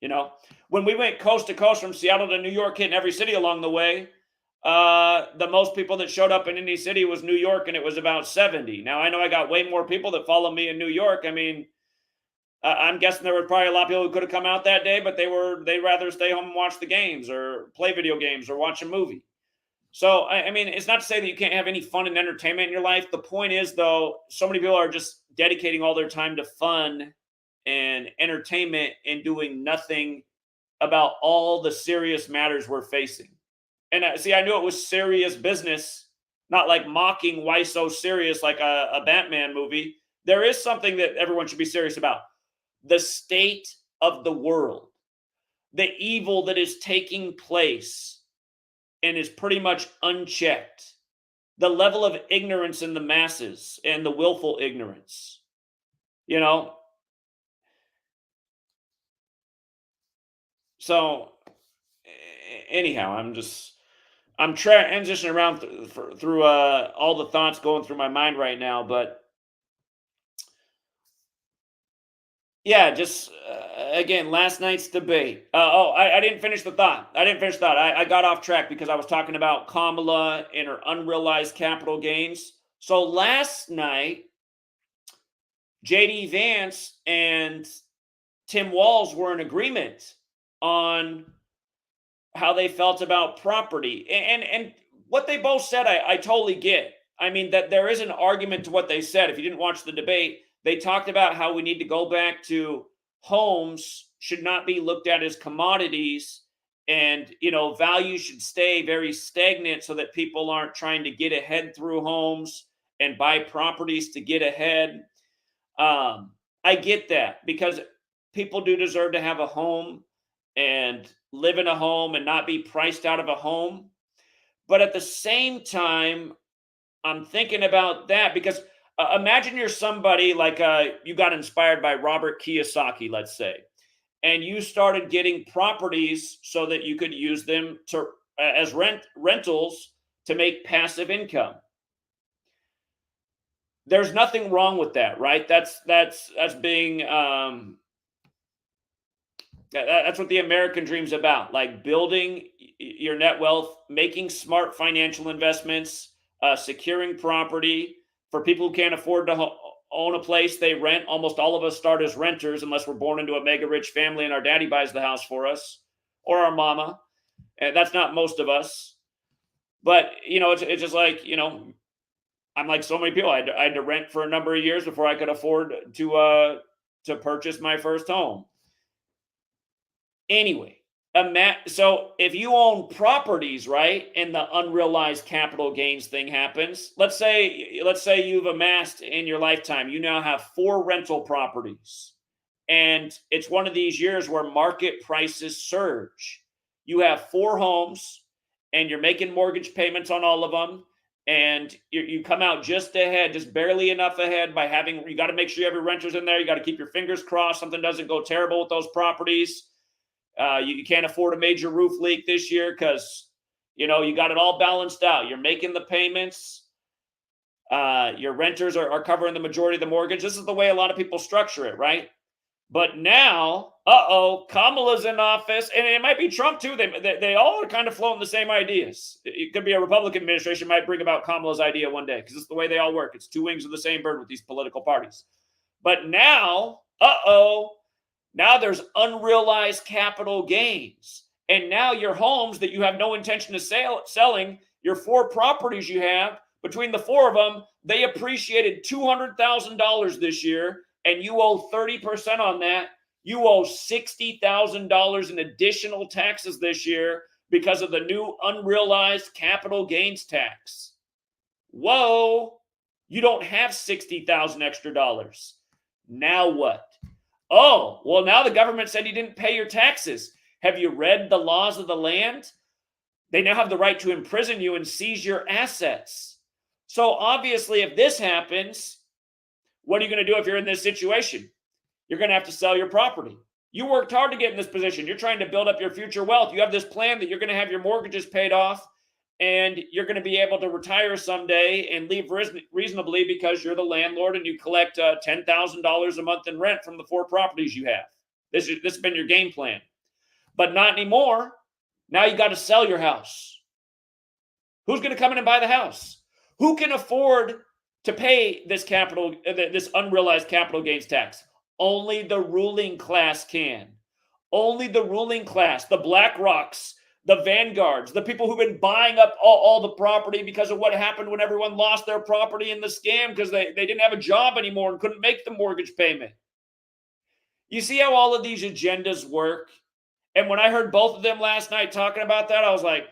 [SPEAKER 1] You know, when we went coast to coast from Seattle to New York, hitting every city along the way, the most people that showed up in any city was New York, and it was about 70. Now, I know I got way more people that follow me in New York. I mean, I'm guessing there were probably a lot of people who could have come out that day, but they'd rather stay home and watch the games or play video games or watch a movie. So, I mean, it's not to say that you can't have any fun and entertainment in your life. The point is, though, so many people are just dedicating all their time to fun and entertainment and doing nothing about all the serious matters we're facing. And see, I knew it was serious business, not like mocking why so serious like a Batman movie. There is something that everyone should be serious about. The state of the world, the evil that is taking place and is pretty much unchecked, the level of ignorance in the masses and the willful ignorance, you know. So anyhow, I'm transitioning around through all the thoughts going through my mind right now, but yeah, just again, last night's debate. I didn't finish the thought. I got off track because I was talking about Kamala and her unrealized capital gains. So last night, JD Vance and Tim Walz were in agreement on how they felt about property. And what they both said, I totally get. I mean, that there is an argument to what they said. If you didn't watch the debate, they talked about how we need to go back to homes should not be looked at as commodities, and, you know, value should stay very stagnant so that people aren't trying to get ahead through homes and buy properties to get ahead. I get that because people do deserve to have a home and live in a home and not be priced out of a home. But at the same time, I'm thinking about that because imagine you're somebody like you got inspired by Robert Kiyosaki, let's say, and you started getting properties so that you could use them to as rentals to make passive income. There's nothing wrong with that, right? That's being that's what the American dream's about, like building your net wealth, making smart financial investments, securing property. For people who can't afford to own a place, they rent. Almost all of us start as renters unless we're born into a mega rich family and our daddy buys the house for us or our mama. And that's not most of us. But, you know, it's just like, you know, I'm like so many people. I had to rent for a number of years before I could afford to purchase my first home. Anyway, so if you own properties, right, and the unrealized capital gains thing happens, let's say you've amassed in your lifetime, you now have 4 rental properties, and it's one of these years where market prices surge. You have 4 homes, and you're making mortgage payments on all of them, and you come out just ahead, just barely enough ahead by having, you got to make sure you have your renters in there. You got to keep your fingers crossed something doesn't go terrible with those properties. You can't afford a major roof leak this year because, you got it all balanced out. You're making the payments. Your renters are covering the majority of the mortgage. This is the way a lot of people structure it, right? But now, Kamala's in office, and it might be Trump too. They all are kind of floating the same ideas. It could be a Republican administration might bring about Kamala's idea one day because it's the way they all work. It's two wings of the same bird with these political parties. But now, now there's unrealized capital gains. And now your homes that you have no intention of selling, your 4 properties you have, between the 4 of them, they appreciated $200,000 this year, and you owe 30% on that. You owe $60,000 in additional taxes this year because of the new unrealized capital gains tax. Whoa, you don't have $60,000 extra dollars. Now what? Oh, well, now the government said you didn't pay your taxes. Have you read the laws of the land? They now have the right to imprison you and seize your assets. So obviously, if this happens, what are you going to do if you're in this situation? You're going to have to sell your property. You worked hard to get in this position. You're trying to build up your future wealth. You have this plan that you're going to have your mortgages paid off, and you're going to be able to retire someday and leave reasonably because you're the landlord and you collect $10,000 a month in rent from the 4 properties you have. This has been your game plan. But not anymore. Now you got to sell your house. Who's going to come in and buy the house? Who can afford to pay this unrealized capital gains tax? Only the ruling class can. Only the ruling class, the BlackRocks, the Vanguards, the people who've been buying up all the property because of what happened when everyone lost their property in the scam because they didn't have a job anymore and couldn't make the mortgage payment. You see how all of these agendas work? And when I heard both of them last night talking about that, I was like,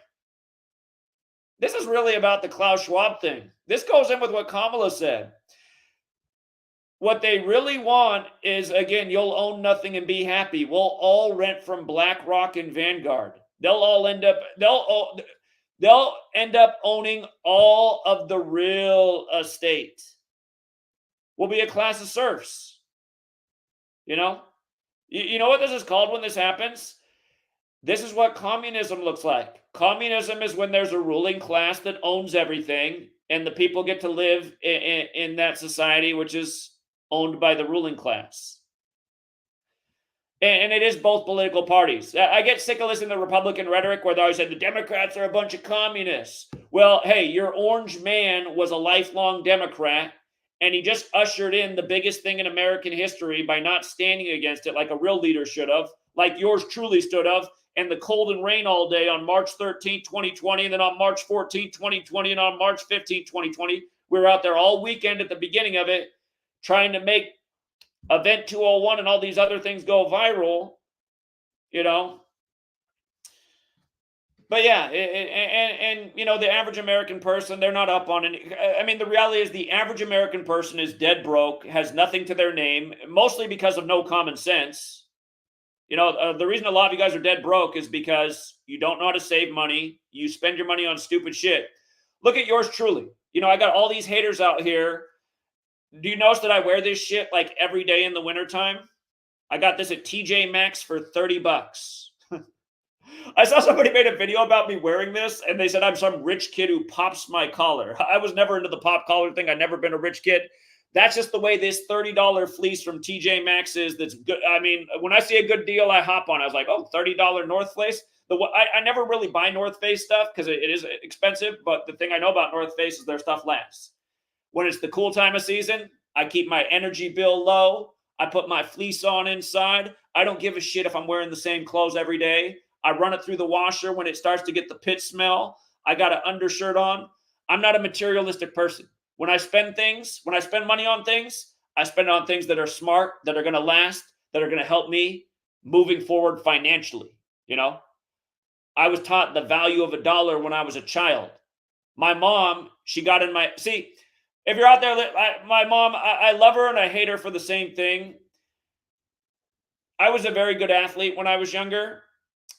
[SPEAKER 1] this is really about the Klaus Schwab thing. This goes in with what Kamala said. What they really want is, again, you'll own nothing and be happy. We'll all rent from BlackRock and Vanguard. They'll end up owning all of the real estate. We'll be a class of serfs. You know what this is called when this happens? This is what communism looks like. Communism is when there's a ruling class that owns everything, and the people get to live in that society, which is owned by the ruling class. And it is both political parties. I get sick of listening to Republican rhetoric where they always say the Democrats are a bunch of communists. Well, hey, your orange man was a lifelong Democrat, and he just ushered in the biggest thing in American history by not standing against it like a real leader should have, like yours truly stood up, and the cold and rain all day on March 13th, 2020, and then on March 14th, 2020, and on March 15th, 2020. We were out there all weekend at the beginning of it trying to make Event 201 and all these other things go viral, But yeah, and the average American person, they're not up on it. I mean, the reality is the average American person is dead broke, has nothing to their name, mostly because of no common sense. The reason a lot of you guys are dead broke is because you don't know how to save money. You spend your money on stupid shit. Look at yours truly. I got all these haters out here. Do you notice that I wear this shit like every day in the wintertime? I got this at TJ Maxx for $30. I saw somebody made a video about me wearing this, and they said I'm some rich kid who pops my collar. I was never into the pop collar thing. I've never been a rich kid. That's just the way this $30 fleece from TJ Maxx is. That's good. I mean, when I see a good deal, I hop on. I was like, oh, $30 North Face. I never really buy North Face stuff because it is expensive. But the thing I know about North Face is their stuff lasts. When it's the cool time of season, I keep my energy bill low. I put my fleece on inside. I don't give a shit if I'm wearing the same clothes every day. I run it through the washer when it starts to get the pit smell. I got an undershirt on. I'm not a materialistic person. When I spend money on things, I spend it on things that are smart, that are going to last, that are going to help me moving forward financially. I was taught the value of a dollar when I was a child. My mom, she got in if you're out there, my mom, I love her and I hate her for the same thing. I was a very good athlete when I was younger.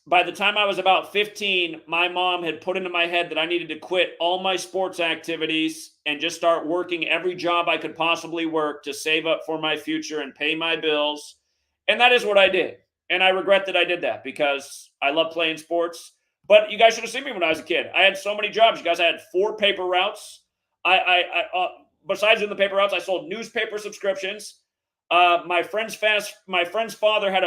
[SPEAKER 1] by the time I was about 15, my mom had put into my head that I needed to quit all my sports activities and just start working every job I could possibly work to save up for my future and pay my bills. And that is what I did. And I regret that I did that because I love playing sports. But you guys should have seen me when I was a kid. I had so many jobs. You guys, I had 4 paper routes. Besides doing the paper routes, I sold newspaper subscriptions. My friend's father had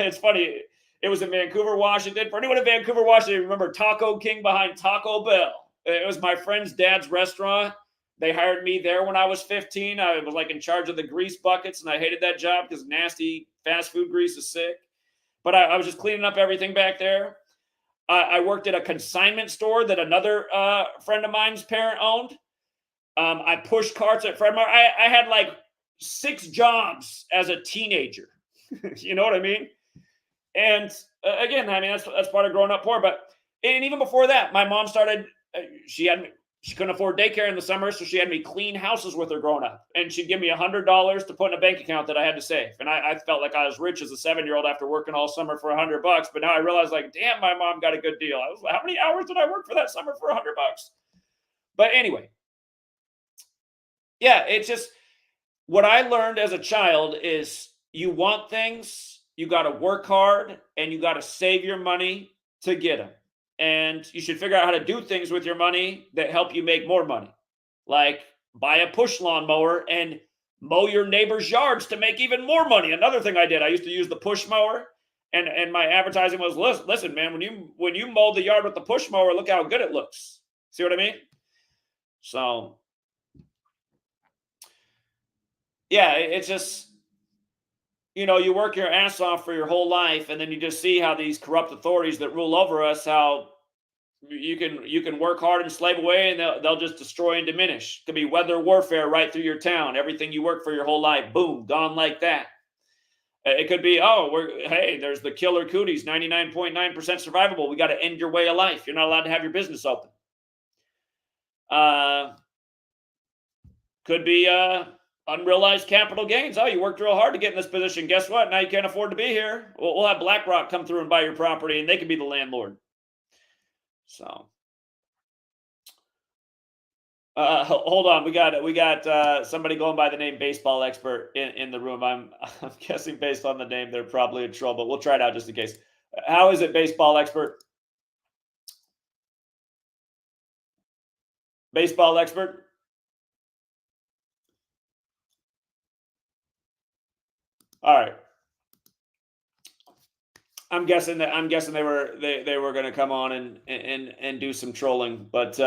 [SPEAKER 1] it's funny. It was in Vancouver, Washington. For anyone in Vancouver, Washington, remember Taco King behind Taco Bell. It was my friend's dad's restaurant. They hired me there when I was 15. I was like in charge of the grease buckets, and I hated that job because nasty fast food grease is sick. But I was just cleaning up everything back there. I worked at a consignment store that another friend of mine's parent owned. I pushed carts at Fred Meyer. I had like 6 jobs as a teenager. You know what I mean? And again, I mean, that's part of growing up poor. And even before that, my mom started, she couldn't afford daycare in the summer, so she had me clean houses with her growing up. And she'd give me $100 to put in a bank account that I had to save. And I felt like I was rich as a 7-year-old after working all summer for $100. But now I realize, like, damn, my mom got a good deal. I was like, how many hours did I work for that summer for $100? But anyway, yeah, it's just what I learned as a child is you want things, you got to work hard, and you got to save your money to get them. And you should figure out how to do things with your money that help you make more money. Like buy a push lawnmower and mow your neighbor's yards to make even more money. Another thing I did, I used to use the push mower, and my advertising was, listen, man, when you mow the yard with the push mower, look how good it looks. See what I mean? So yeah, it's just, you work your ass off for your whole life, and then you just see how these corrupt authorities that rule over us, how you can work hard and slave away, and they'll just destroy and diminish. It could be weather warfare right through your town. Everything you work for your whole life, boom, gone like that. It could be, there's the killer cooties, 99.9% survivable. We got to end your way of life. You're not allowed to have your business open. Could be unrealized capital gains. Oh, you worked real hard to get in this position. Guess what? Now you can't afford to be here. We'll have BlackRock come through and buy your property, and they can be the landlord. So, hold on. We got somebody going by the name Baseball Expert in the room. I'm guessing based on the name, they're probably in trouble, but we'll try it out just in case. How is it, Baseball Expert? Baseball Expert? All right. I'm guessing they were going to come on and do some trolling, but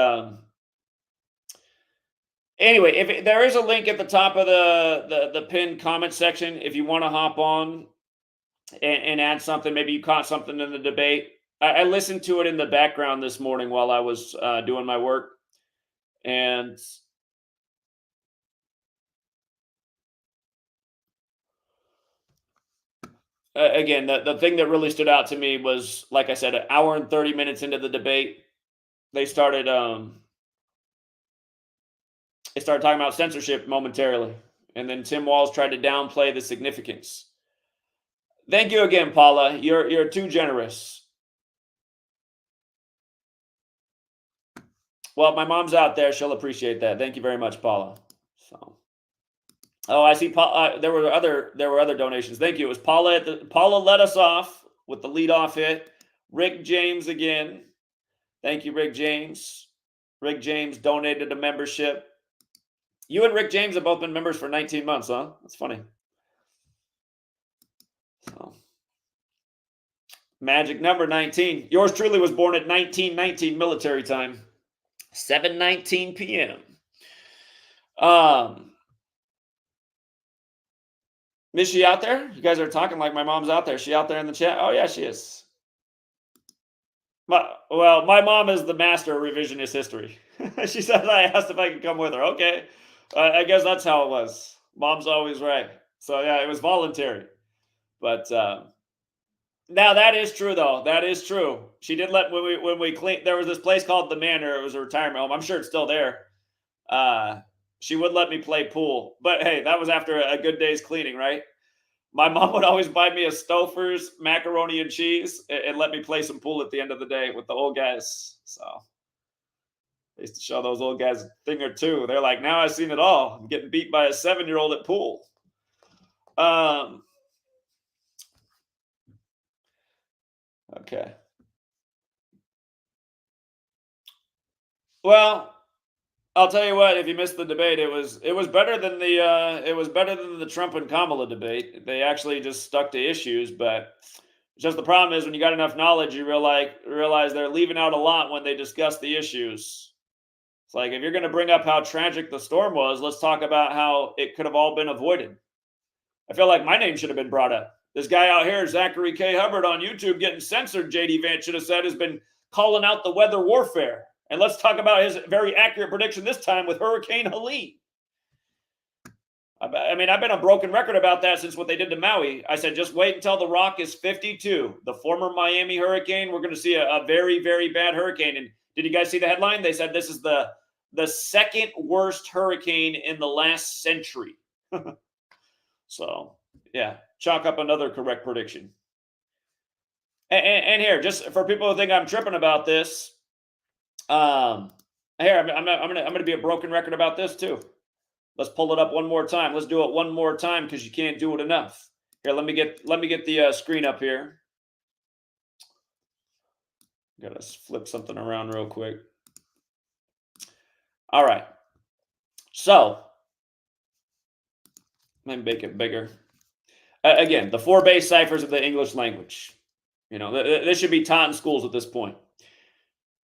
[SPEAKER 1] anyway, if there is a link at the top of the pinned comment section, if you want to hop on and add something, maybe you caught something in the debate. I listened to it in the background this morning while I was doing my work, and again, the thing that really stood out to me was, like I said, an hour and 30 minutes into the debate, they started talking about censorship momentarily, and then Tim Walz tried to downplay the significance. Thank you again, Paula. You're too generous. Well, my mom's out there; she'll appreciate that. Thank you very much, Paula. So. Oh, I see. There were other donations. Thank you. It was Paula. Paula let us off with the leadoff hit. Rick James again. Thank you, Rick James. Rick James donated a membership. You and Rick James have both been members for 19 months, huh? That's funny. So, magic number 19. Yours truly was born at 1919 military time, 7:19 p.m. Is she out there? You guys are talking like my mom's out there. Is she out there in the chat? Oh, yeah, she is. My mom is the master of revisionist history. She said I asked if I could come with her. Okay. I guess that's how it was. Mom's always right. So, yeah, it was voluntary. But now that is true, though. That is true. She did let, when we cleaned, there was this place called The Manor. It was a retirement home. I'm sure it's still there. She would let me play pool, but hey, that was after a good day's cleaning, right? My mom would always buy me a Stouffer's macaroni and cheese and let me play some pool at the end of the day with the old guys. So I used to show those old guys a thing or two. They're like, now I've seen it all. I'm getting beat by a 7-year-old at pool. Okay. Well, I'll tell you what. If you missed the debate, it was better than the Trump and Kamala debate. They actually just stuck to issues, but just the problem is when you got enough knowledge, you realize they're leaving out a lot when they discuss the issues. It's like if you're going to bring up how tragic the storm was, let's talk about how it could have all been avoided. I feel like my name should have been brought up. This guy out here, Zachary K. Hubbard on YouTube, getting censored, JD Vance should have said, has been calling out the weather warfare. And let's talk about his very accurate prediction this time with Hurricane Helene. I mean, I've been a broken record about that since what they did to Maui. I said, just wait until the Rock is 52. The former Miami hurricane, we're going to see a very, very bad hurricane. And did you guys see the headline? They said this is the second worst hurricane in the last century. So, yeah, chalk up another correct prediction. And here, just for people who think I'm tripping about this, here I'm gonna be a broken record about this too. Let's pull it up one more time. Let's do it one more time because you can't do it enough. Here, let me get the screen up here. Gotta flip something around real quick. All right. So let me make it bigger. Again, the 4 base ciphers of the English language. You know, this should be taught in schools at this point.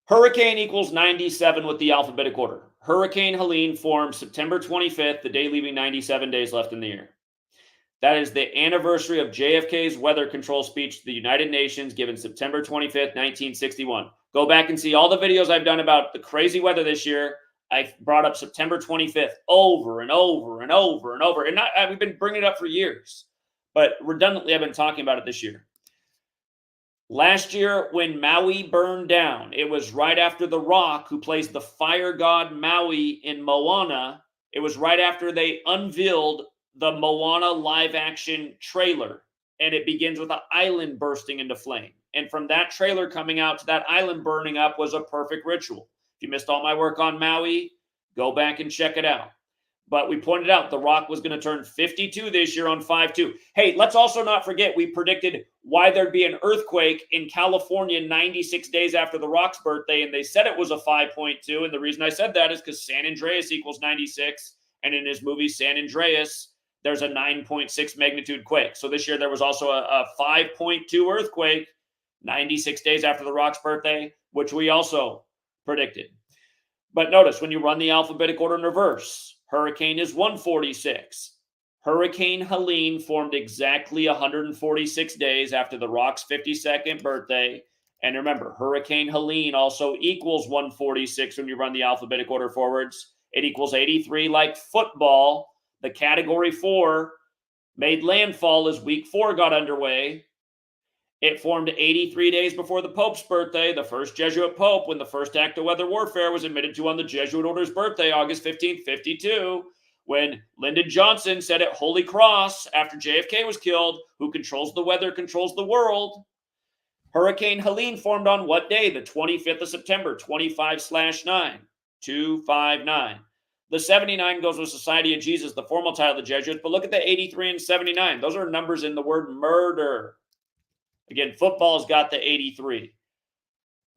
[SPEAKER 1] Hurricane equals 97 with the alphabetic order. Hurricane Helene formed September 25th, the day leaving 97 days left in the year. That is the anniversary of JFK's weather control speech to the United Nations given September 25th, 1961. Go back and see all the videos I've done about the crazy weather this year. I brought up September 25th over and over and over and over. And we've been bringing it up for years. But redundantly, I've been talking about it this year. Last year, when Maui burned down, it was right after The Rock, who plays the fire god Maui in Moana, it was right after they unveiled the Moana live-action trailer. And it begins with an island bursting into flame. And from that trailer coming out to that island burning up was a perfect ritual. If you missed all my work on Maui, go back and check it out. But we pointed out The Rock was going to turn 52 this year on 5/2. Hey, let's also not forget we predicted why there'd be an earthquake in California 96 days after The Rock's birthday, and they said it was a 5.2. And the reason I said that is because San Andreas equals 96, and in his movie San Andreas, there's a 9.6 magnitude quake. So this year there was also a 5.2 earthquake 96 days after The Rock's birthday, which we also predicted. But notice when you run the alphabetic order in reverse, hurricane is 146. Hurricane Helene formed exactly 146 days after The Rock's 52nd birthday. And remember, Hurricane Helene also equals 146 when you run the alphabetic order forwards. It equals 83 like football. The category 4 made landfall as week 4 got underway. It formed 83 days before the Pope's birthday, the first Jesuit Pope, when the first act of weather warfare was admitted to on the Jesuit order's birthday, August 15th, 52, when Lyndon Johnson said at Holy Cross, after JFK was killed, who controls the weather controls the world. Hurricane Helene formed on what day? The 25th of September, 25/9, 259. The 79 goes with Society of Jesus, the formal title of the Jesuits, but look at the 83 and 79. Those are numbers in the word murder. Again, football's got the 83.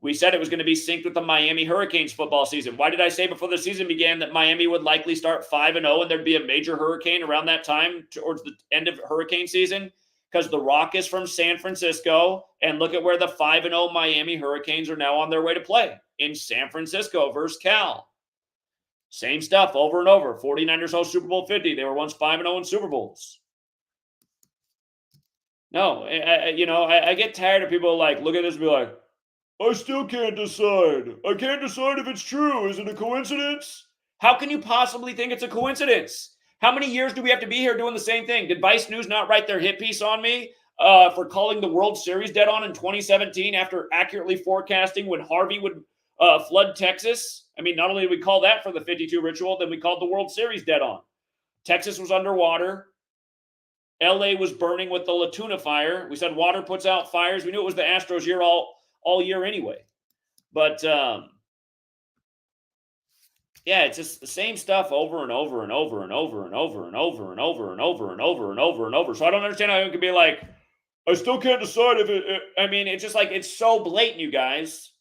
[SPEAKER 1] We said it was going to be synced with the Miami Hurricanes football season. Why did I say before the season began that Miami would likely start 5-0 and there'd be a major hurricane around that time towards the end of hurricane season? Because The Rock is from San Francisco, and look at where the 5-0 Miami Hurricanes are now on their way to play, in San Francisco versus Cal. Same stuff over and over. 49ers host Super Bowl 50. They were once 5-0 in Super Bowls. No, I get tired of people like, look at this and be like, I still can't decide. I can't decide if it's true. Is it a coincidence? How can you possibly think it's a coincidence? How many years do we have to be here doing the same thing? Did Vice News not write their hit piece on me for calling the World Series dead on in 2017 after accurately forecasting when Harvey would flood Texas? I mean, not only did we call that for the 52 ritual, then we called the World Series dead on. Texas was underwater. LA was burning with the La Tuna fire. We said water puts out fires. We knew it was the Astros year all year anyway. But yeah, it's just the same stuff over and over and over and over and over and over and over and over and over and over and over. So I don't understand how it could be like, I still can't decide if it. I mean, it's just like it's so blatant, you guys.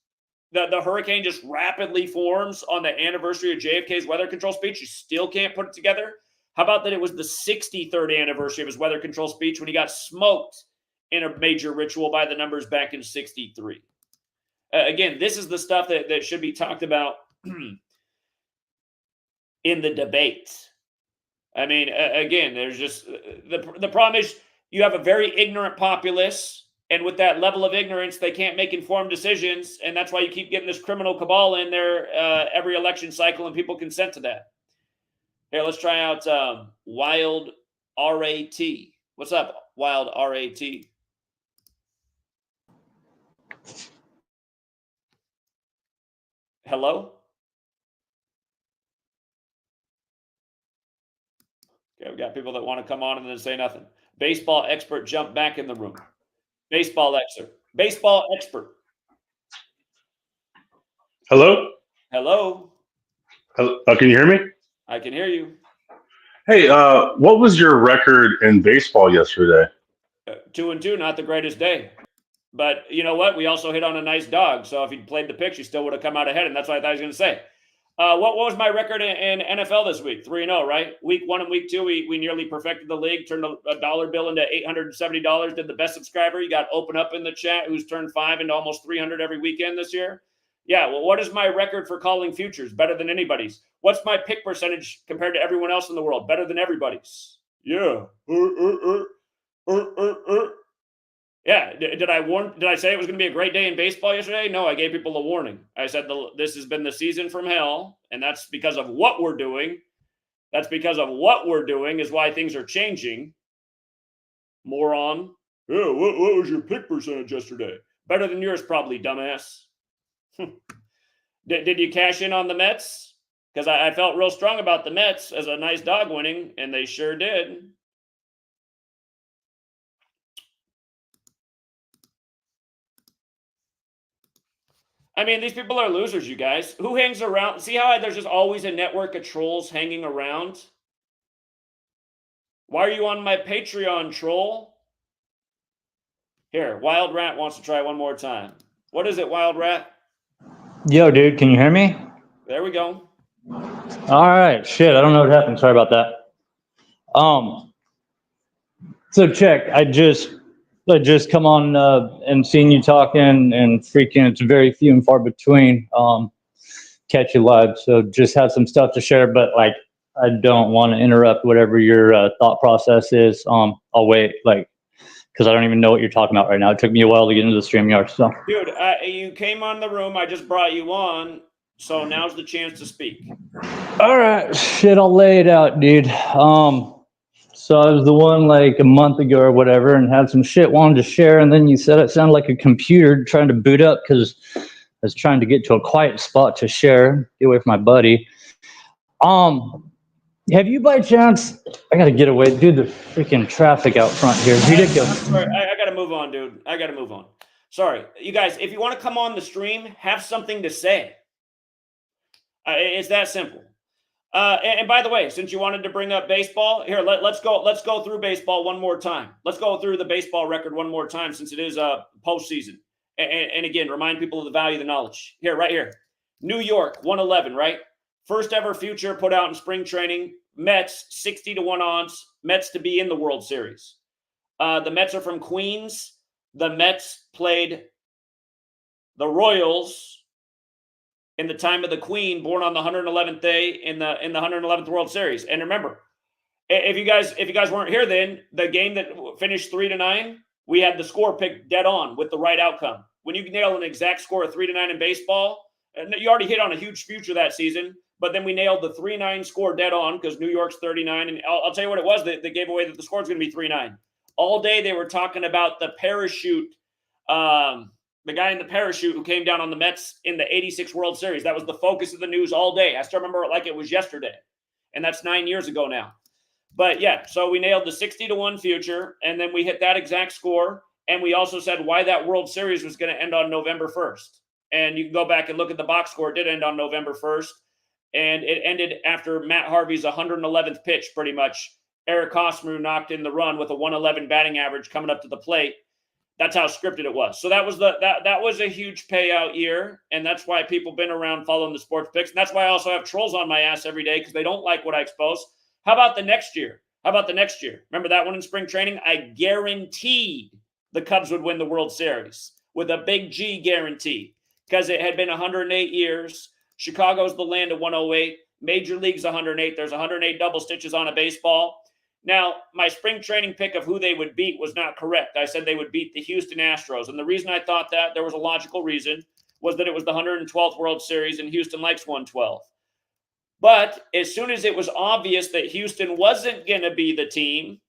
[SPEAKER 1] The hurricane just rapidly forms on the anniversary of JFK's weather control speech. You still can't put it together. How about that it was the 63rd anniversary of his weather control speech when he got smoked in a major ritual by the numbers back in 63? Again, this is the stuff that should be talked about in the debate. I mean, again, there's just the problem is you have a very ignorant populace, and with that level of ignorance, they can't make informed decisions, and that's why you keep getting this criminal cabal in there every election cycle, and people consent to that. Here, let's try out Wild RAT. What's up, Wild RAT? Hello? Okay, we got people that want to come on and then say nothing. Baseball expert jump back in the room. Baseball expert. Baseball expert.
[SPEAKER 2] Hello?
[SPEAKER 1] Hello?
[SPEAKER 2] Hello? Can you hear me?
[SPEAKER 1] I can hear you.
[SPEAKER 2] Hey, what was your record in baseball yesterday?
[SPEAKER 1] 2-2, not the greatest day. But you know what? We also hit on a nice dog. So if he'd played the pitch, he still would have come out ahead. And that's what I thought he was going to say. What was my record in NFL this week? 3-0, right? Week 1 and week 2, we nearly perfected the league, turned a dollar bill into $870. Did the best subscriber. You got open up in the chat who's turned 5 into almost 300 every weekend this year. Yeah, well, what is my record for calling futures? Better than anybody's. What's my pick percentage compared to everyone else in the world? Better than everybody's. Yeah. Yeah, did I say it was going to be a great day in baseball yesterday? No, I gave people a warning. I said this has been the season from hell, and that's because of what we're doing. That's because of what we're doing is why things are changing. Moron. Yeah, what was your pick percentage yesterday? Better than yours, probably, dumbass. Did you cash in on the Mets? Because I felt real strong about the Mets as a nice dog winning, and they sure did. I mean, these people are losers, you guys. Who hangs around? See how there's just always a network of trolls hanging around? Why are you on my Patreon, troll? Here, Wild Rat wants to try one more time. What is it, Wild Rat?
[SPEAKER 3] Yo, dude, can you hear me?
[SPEAKER 1] There we go.
[SPEAKER 3] All right, shit, I don't know what happened. Sorry about that. So check, I just come on and seen you talking, and freaking, it's very few and far between catch you live. So just have some stuff to share, but like I don't want to interrupt whatever your thought process is. I'll wait, like, because I don't even know what you're talking about right now. It took me a while to get into the StreamYard. So,
[SPEAKER 1] dude, you came on the room. I just brought you on, so now's the chance to speak.
[SPEAKER 3] All right, shit, I'll lay it out, dude. So I was the one like a month ago or whatever, and had some shit wanted to share, and then you said it sounded like a computer trying to boot up because I was trying to get to a quiet spot to share, get away from my buddy. Have you by chance? I gotta get away, dude. The freaking traffic out front here is ridiculous.
[SPEAKER 1] Sorry, I gotta move on, dude. I gotta move on. Sorry, you guys. If you want to come on the stream, have something to say. It's that simple. And by the way, since you wanted to bring up baseball, here let's go through baseball one more time. Let's go through the baseball record one more time since it is postseason. And again, remind people of the value of the knowledge. Here, right here, New York 111, right? First ever future put out in spring training. Mets 60-1 odds. Mets to be in the World Series. The Mets are from Queens. The Mets played the Royals in the time of the Queen, born on the 111th day in the 111th World Series. And remember, if you guys weren't here then, the game that finished 3-9, we had the score picked dead on with the right outcome. When you nail an exact score of 3-9 in baseball, and you already hit on a huge future that season, but then we nailed the 3-9 score dead on because New York's 39. And I'll tell you what it was that gave away that the score is going to be 3-9. All day they were talking about the parachute, the guy in the parachute who came down on the Mets in the 86 World Series. That was the focus of the news all day. I still remember it like it was yesterday. And that's 9 years ago now. But yeah, so we nailed the 60-1 future, and then we hit that exact score. And we also said why that World Series was going to end on November 1st. And you can go back and look at the box score. It did end on November 1st. And it ended after Matt Harvey's 111th pitch, pretty much. Eric Hosmer knocked in the run with a 111 batting average coming up to the plate. That's how scripted it was. So that was that was a huge payout year, and that's why people been around following the sports picks. And that's why I also have trolls on my ass every day because they don't like what I expose. How about the next year? Remember that one in spring training? I guaranteed the Cubs would win the World Series with a big G guarantee because it had been 108 years. Chicago's the land of 108. Major League's 108. There's 108 double stitches on a baseball. Now, my spring training pick of who they would beat was not correct. I said they would beat the Houston Astros. And the reason I thought that, there was a logical reason, was that it was the 112th World Series and Houston likes 112. But as soon as it was obvious that Houston wasn't going to be the team,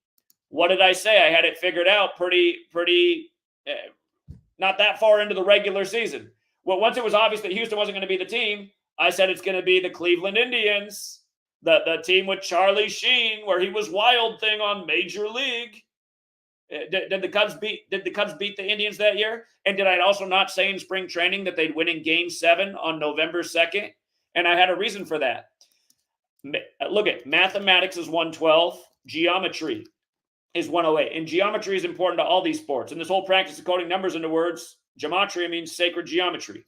[SPEAKER 1] what did I say? I had it figured out not that far into the regular season. Well, once it was obvious that Houston wasn't going to be the team, I said it's going to be the Cleveland Indians. The team with Charlie Sheen, where he was Wild Thing on Major League. Did the Cubs beat the Indians that year? And did I also not say in spring training that they'd win in Game 7 on November 2nd? And I had a reason for that. Look at mathematics is 112, geometry is 108, and geometry is important to all these sports. And this whole practice of coding numbers into words, gematria means sacred geometry.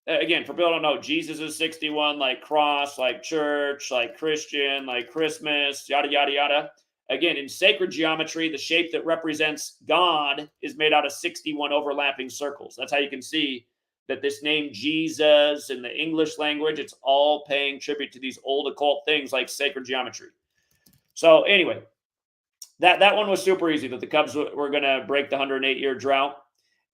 [SPEAKER 1] Again, for people who don't know, Jesus is 61, like cross, like church, like Christian, like Christmas, yada, yada, yada. Again, in sacred geometry, the shape that represents God is made out of 61 overlapping circles. That's how you can see that this name Jesus in the English language, it's all paying tribute to these old occult things like sacred geometry. So anyway, that one was super easy, that the Cubs were going to break the 108-year drought.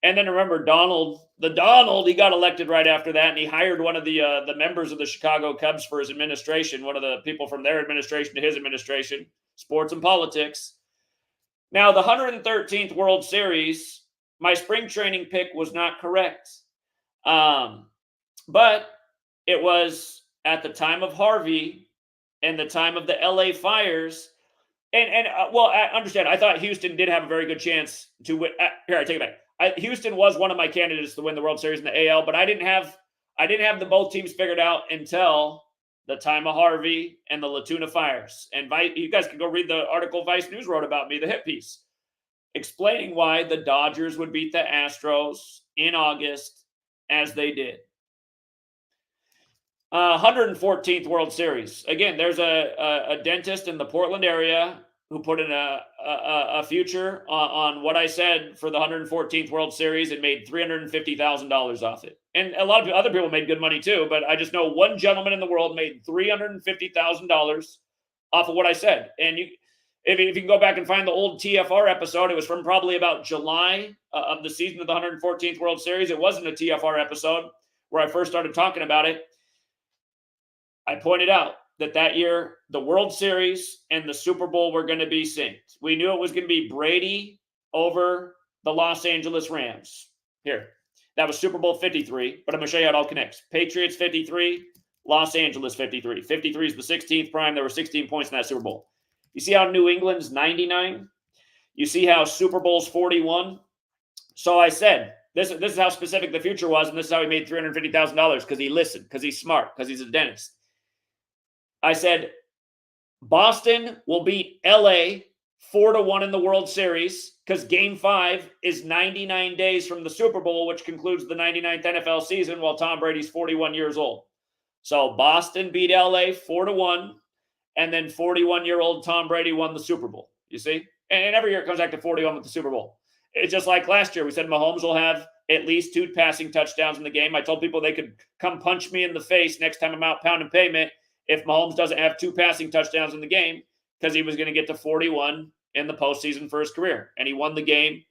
[SPEAKER 1] And then remember Donald, he got elected right after that, and he hired one of the members of the Chicago Cubs for his administration, one of the people from their administration to his administration, sports and politics. Now, the 113th World Series, my spring training pick was not correct. But it was at the time of Harvey and the time of the LA fires. Well, I understand. I thought Houston did have a very good chance to win. Here, I take it back. Houston was one of my candidates to win the World Series in the AL, but I didn't have the both teams figured out until the time of Harvey and the Latuna fires. And you guys can go read the article Vice News wrote about me, the hit piece, explaining why the Dodgers would beat the Astros in August as they did. 114th World Series. Again, there's a dentist in the Portland area who put in a future on what I said for the 114th World Series and made $350,000 off it. And a lot of other people made good money too, but I just know one gentleman in the world made $350,000 off of what I said. And if you can go back and find the old TFR episode, it was from probably about July of the season of the 114th World Series. It wasn't a TFR episode where I first started talking about it. I pointed out that year, the World Series and the Super Bowl were going to be synced. We knew it was going to be Brady over the Los Angeles Rams. Here, that was Super Bowl 53, but I'm going to show you how it all connects. Patriots 53, Los Angeles 53. 53 is the 16th prime. There were 16 points in that Super Bowl. You see how New England's 99? You see how Super Bowl's 41? So I said, this is how specific the future was, and this is how he made $350,000, because he listened, because he's smart, because he's a dentist. I said, Boston will beat LA 4-1 in the World Series because Game 5 is 99 days from the Super Bowl, which concludes the 99th NFL season while Tom Brady's 41 years old. So Boston beat LA 4-1, and then 41-year-old Tom Brady won the Super Bowl. You see? And every year it comes back to 41 with the Super Bowl. It's just like last year. We said Mahomes will have at least 2 passing touchdowns in the game. I told people they could come punch me in the face next time I'm out pounding pavement if Mahomes doesn't have 2 passing touchdowns in the game, because he was going to get to 41 in the postseason for his career. And he won the game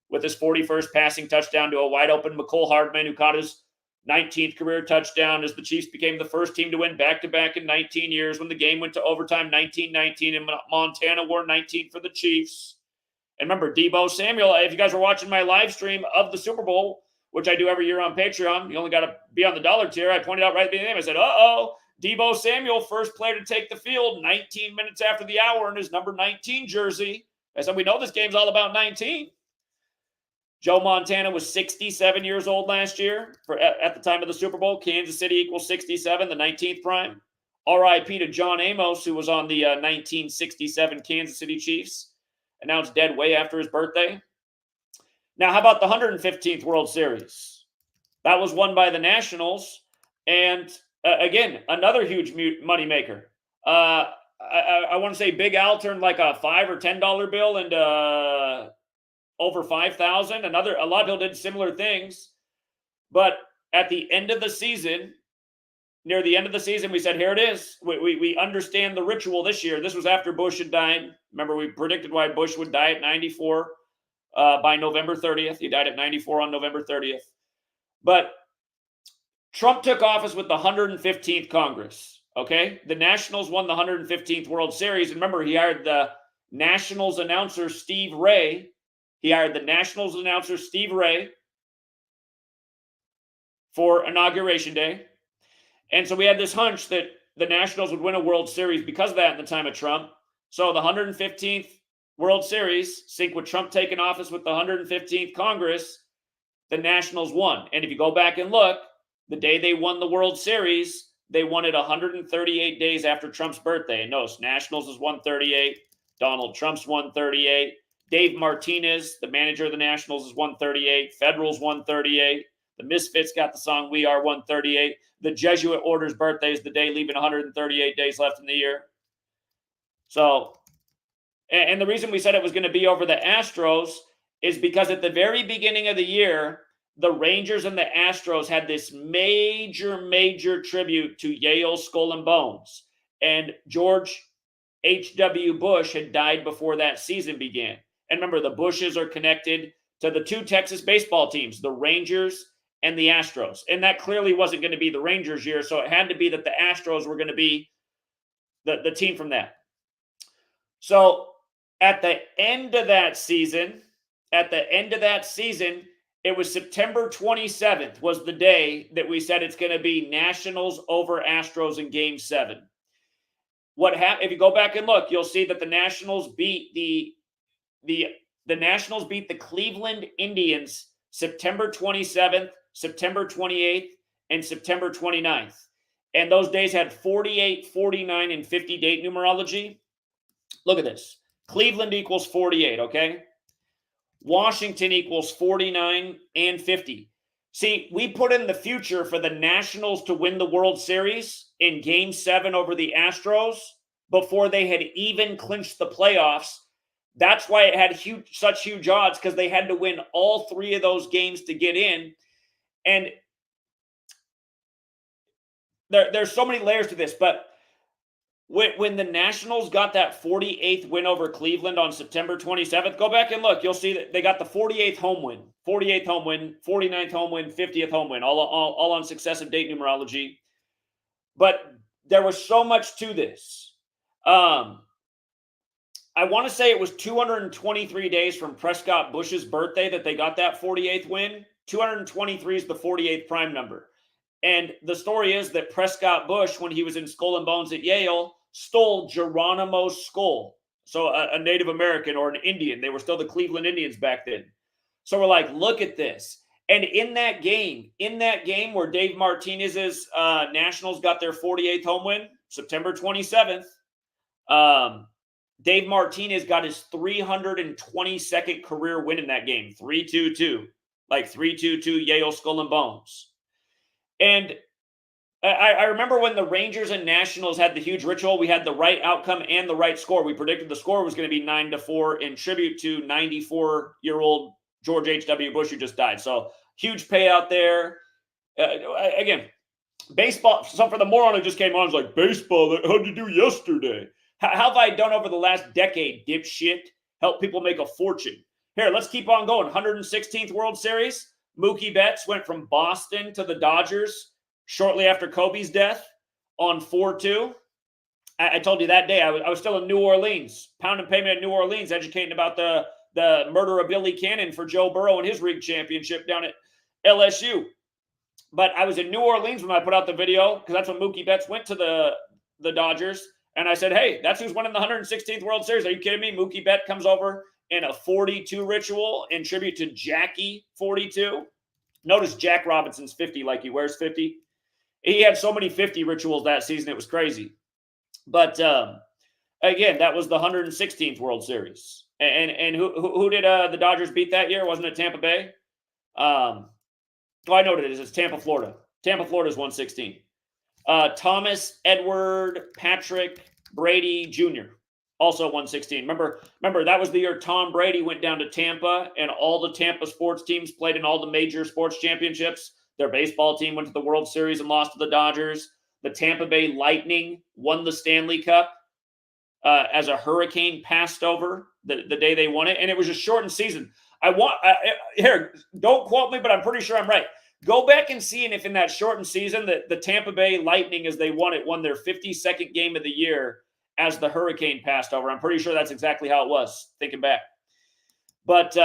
[SPEAKER 1] with his 41st passing touchdown to a wide-open McCole Hardman, who caught his 19th career touchdown as the Chiefs became the first team to win back-to-back in 19 years when the game went to overtime 19-19, and Montana wore 19 for the Chiefs. And remember, Deebo Samuel, if you guys were watching my live stream of the Super Bowl, which I do every year on Patreon, you only got to be on the dollar tier, I pointed out right at the beginning, I said, Deebo Samuel, first player to take the field 19 minutes after the hour in his number 19 jersey. I said, we know this game's all about 19. Joe Montana was 67 years old last year at the time of the Super Bowl. Kansas City equals 67, the 19th prime. R.I.P. to John Amos, who was on the 1967 Kansas City Chiefs, announced dead way after his birthday. Now, how about the 115th World Series? That was won by the Nationals. And again, another huge moneymaker. I want to say Big Al turned like a $5 or $10 bill into over 5,000. A lot of people did similar things. But at the end of the season, near the end of the season, we said, here it is. We understand the ritual this year. This was after Bush had died. Remember, we predicted why Bush would die at 94 by November 30th. He died at 94 on November 30th. But Trump took office with the 115th Congress, okay? The Nationals won the 115th World Series. And remember, he hired the Nationals announcer, Steve Ray. For Inauguration Day. And so we had this hunch that the Nationals would win a World Series because of that in the time of Trump. So the 115th World Series, sync with Trump taking office with the 115th Congress, the Nationals won. And if you go back and look, the day they won the World Series, they won it 138 days after Trump's birthday. And notice, Nationals is 138, Donald Trump's 138, Dave Martinez, the manager of the Nationals, is 138, Federal's 138, the Misfits got the song We Are 138, the Jesuit Order's birthday is the day, leaving 138 days left in the year. So, and the reason we said it was going to be over the Astros is because at the very beginning of the year, the Rangers and the Astros had this major tribute to Yale Skull and Bones. And George H.W. Bush had died before that season began. And remember, the Bushes are connected to the two Texas baseball teams, the Rangers and the Astros. And that clearly wasn't going to be the Rangers year, so it had to be that the Astros were going to be the team from that. So at the end of that season, it was September 27th was the day that we said it's going to be Nationals over Astros in Game 7. What happened? If you go back and look, you'll see that the Nationals beat the Nationals beat the Cleveland Indians September 27th, September 28th, and September 29th. And those days had 48, 49, and 50 date numerology. Look at this. Cleveland equals 48, okay? Washington equals 49 and 50. See, we put in the future for the Nationals to win the World Series in Game 7 over the Astros before they had even clinched the playoffs. That's why it had such huge odds, because they had to win all three of those games to get in. And there's so many layers to this, but when the Nationals got that 48th win over Cleveland on September 27th, go back and look. You'll see that they got the 48th home win, 49th home win, 50th home win, all on successive date numerology. But there was so much to this. I want to say it was 223 days from Prescott Bush's birthday that they got that 48th win. 223 is the 48th prime number. And the story is that Prescott Bush, when he was in Skull and Bones at Yale, stole Geronimo's skull. So a Native American or an Indian. They were still the Cleveland Indians back then. So we're like, look at this. And in that game where Dave Martinez's Nationals got their 48th home win, September 27th, Dave Martinez got his 322nd career win in that game, 3-2-2, like 3-2-2 Yale Skull and Bones. And I remember when the Rangers and Nationals had the huge ritual, we had the right outcome and the right score. We predicted the score was going to be 9-4 in tribute to 94-year-old George H.W. Bush, who just died. So huge payout there. Again, baseball. So for the moron who just came on, was like, baseball, how'd you do yesterday? How have I done over the last decade, dipshit? Help people make a fortune. Here, let's keep on going. 116th World Series. Mookie Betts went from Boston to the Dodgers shortly after Kobe's death on 4-2. I told you that day I was still in New Orleans, pound and payment in New Orleans, educating about the murder of Billy Cannon for Joe Burrow and his rig championship down at LSU. But I was in New Orleans when I put out the video because that's when Mookie Betts went to the Dodgers. And I said, hey, that's who's winning the 116th World Series. Are you kidding me? Mookie Betts comes over in a 42 ritual in tribute to Jackie 42. Notice Jack Robinson's 50 like he wears 50. He had so many 50 rituals that season. It was crazy. But again, that was the 116th World Series. And who did the Dodgers beat that year? Wasn't it Tampa Bay? Oh, I know what it is. It's Tampa, Florida. Tampa, Florida's 116. Thomas, Edward, Patrick, Brady Jr. also 116. Remember that was the year Tom Brady went down to Tampa and all the Tampa sports teams played in all the major sports championships. Their baseball team went to the World Series and lost to the Dodgers. The Tampa Bay Lightning won the Stanley Cup as a hurricane passed over the day they won it. And it was a shortened season. Here, don't quote me, but I'm pretty sure I'm right. Go back and see if in that shortened season that the Tampa Bay Lightning, as they won their 52nd game of the year as the hurricane passed over. I'm pretty sure that's exactly how it was, thinking back. But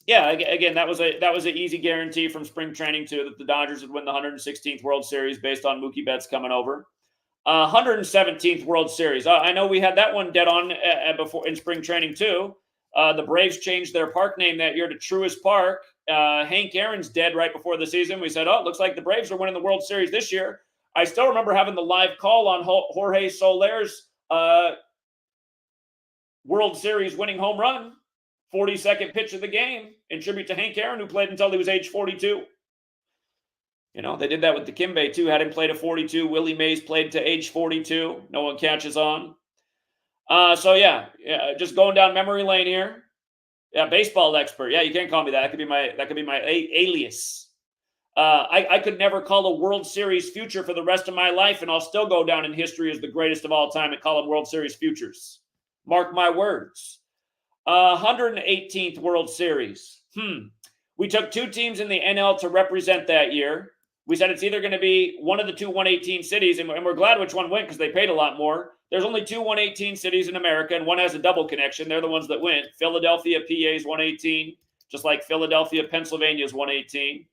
[SPEAKER 1] yeah, again, that was an easy guarantee from spring training too that the Dodgers would win the 116th World Series based on Mookie Betts coming over. 117th World Series. I know we had that one dead on before in spring training too. The Braves changed their park name that year to Truist Park. Hank Aaron's dead right before the season. We said, oh, it looks like the Braves are winning the World Series this year. I still remember having the live call on Jorge Soler's World Series winning home run, 42nd pitch of the game, in tribute to Hank Aaron, who played until he was age 42. You know, they did that with Dikembe too, had him play to 42. Willie Mays played to age 42. No one catches on. So yeah, just going down memory lane here. Yeah, baseball expert. Yeah, you can't call me that. That could be my alias. I could never call a World Series future for the rest of my life, and I'll still go down in history as the greatest of all time and call them World Series futures. Mark my words. 118th World Series. We took two teams in the NL to represent that year. We said it's either going to be one of the two 118 cities, and we're glad which one went because they paid a lot more. There's only two 118 cities in America, and one has a double connection. They're the ones that went. Philadelphia, PA is 118, just like Philadelphia, Pennsylvania is 118.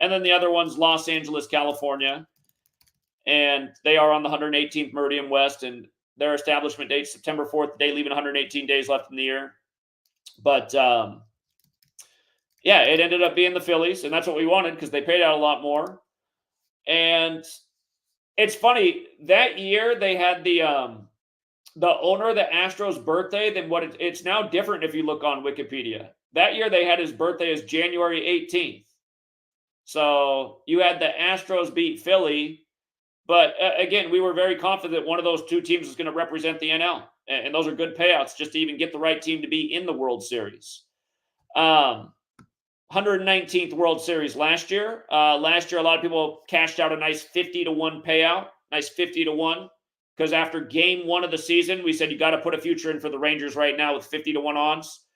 [SPEAKER 1] And then the other one's Los Angeles, California. And they are on the 118th Meridian West, and their establishment date September 4th, the day leaving 118 days left in the year. But, yeah, it ended up being the Phillies, and that's what we wanted because they paid out a lot more. And it's funny, that year they had the owner of the Astros' birthday than what it's now different if you look on Wikipedia. That year they had his birthday as January 18th. So you had the Astros beat Philly, but again, we were very confident one of those two teams was going to represent the NL. And those are good payouts just to even get the right team to be in the World Series. 119th World Series last year. Last year, a lot of people cashed out a nice 50-1 payout, nice 50-1, because after game one of the season, we said you got to put a future in for the Rangers right now with 50-1 odds.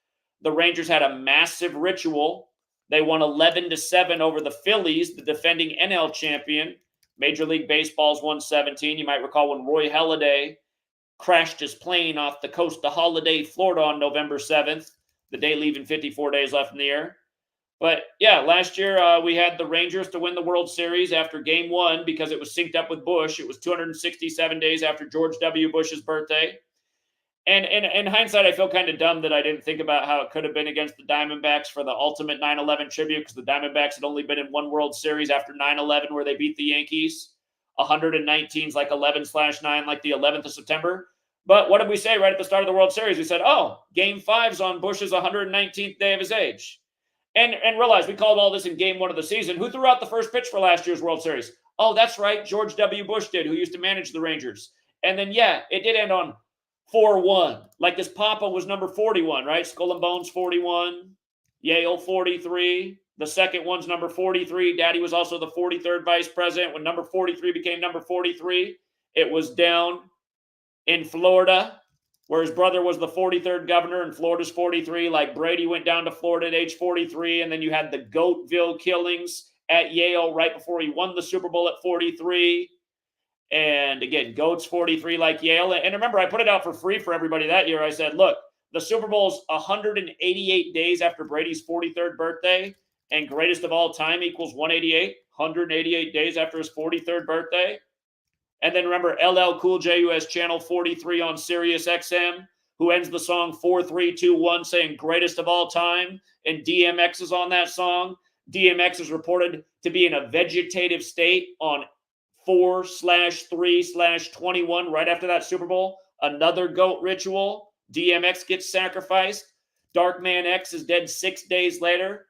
[SPEAKER 1] The Rangers had a massive ritual. They won 11-7 over the Phillies, the defending NL champion. Major League Baseball's 117. You might recall when Roy Halladay crashed his plane off the coast of Holiday, Florida on November 7th, the day leaving 54 days left in the year. But yeah, last year we had the Rangers to win the World Series after game one because it was synced up with Bush. It was 267 days after George W. Bush's birthday. And in hindsight, I feel kind of dumb that I didn't think about how it could have been against the Diamondbacks for the ultimate 9/11 tribute because the Diamondbacks had only been in one World Series after 9/11 where they beat the Yankees. 119's like 11/9, like the 11th of September. But what did we say right at the start of the World Series? We said, oh, game five's on Bush's 119th day of his age. And realize we called all this in game one of the season. Who threw out the first pitch for last year's World Series? Oh, that's right. George W. Bush did, who used to manage the Rangers. And then, yeah, it did end on 4-1. Like his papa was number 41, right? Skull and Bones 41. Yale 43. The second one's number 43. Daddy was also the 43rd vice president. When number 43 became number 43, it was down in Florida, where his brother was the 43rd governor and Florida's 43. Like Brady went down to Florida at age 43. And then you had the Goatville killings at Yale right before he won the Super Bowl at 43. And again, Goat's 43 like Yale. And remember, I put it out for free for everybody that year. I said, look, the Super Bowl's 188 days after Brady's 43rd birthday. and greatest of all time equals 188, 188 days after his 43rd birthday. And then remember LL Cool J, who has channel 43 on Sirius XM, who ends the song 4321 saying greatest of all time, and DMX is on that song. DMX is reported to be in a vegetative state on 4/3/21 right after that Super Bowl. Another GOAT ritual. DMX gets sacrificed. Darkman X is dead 6 days later.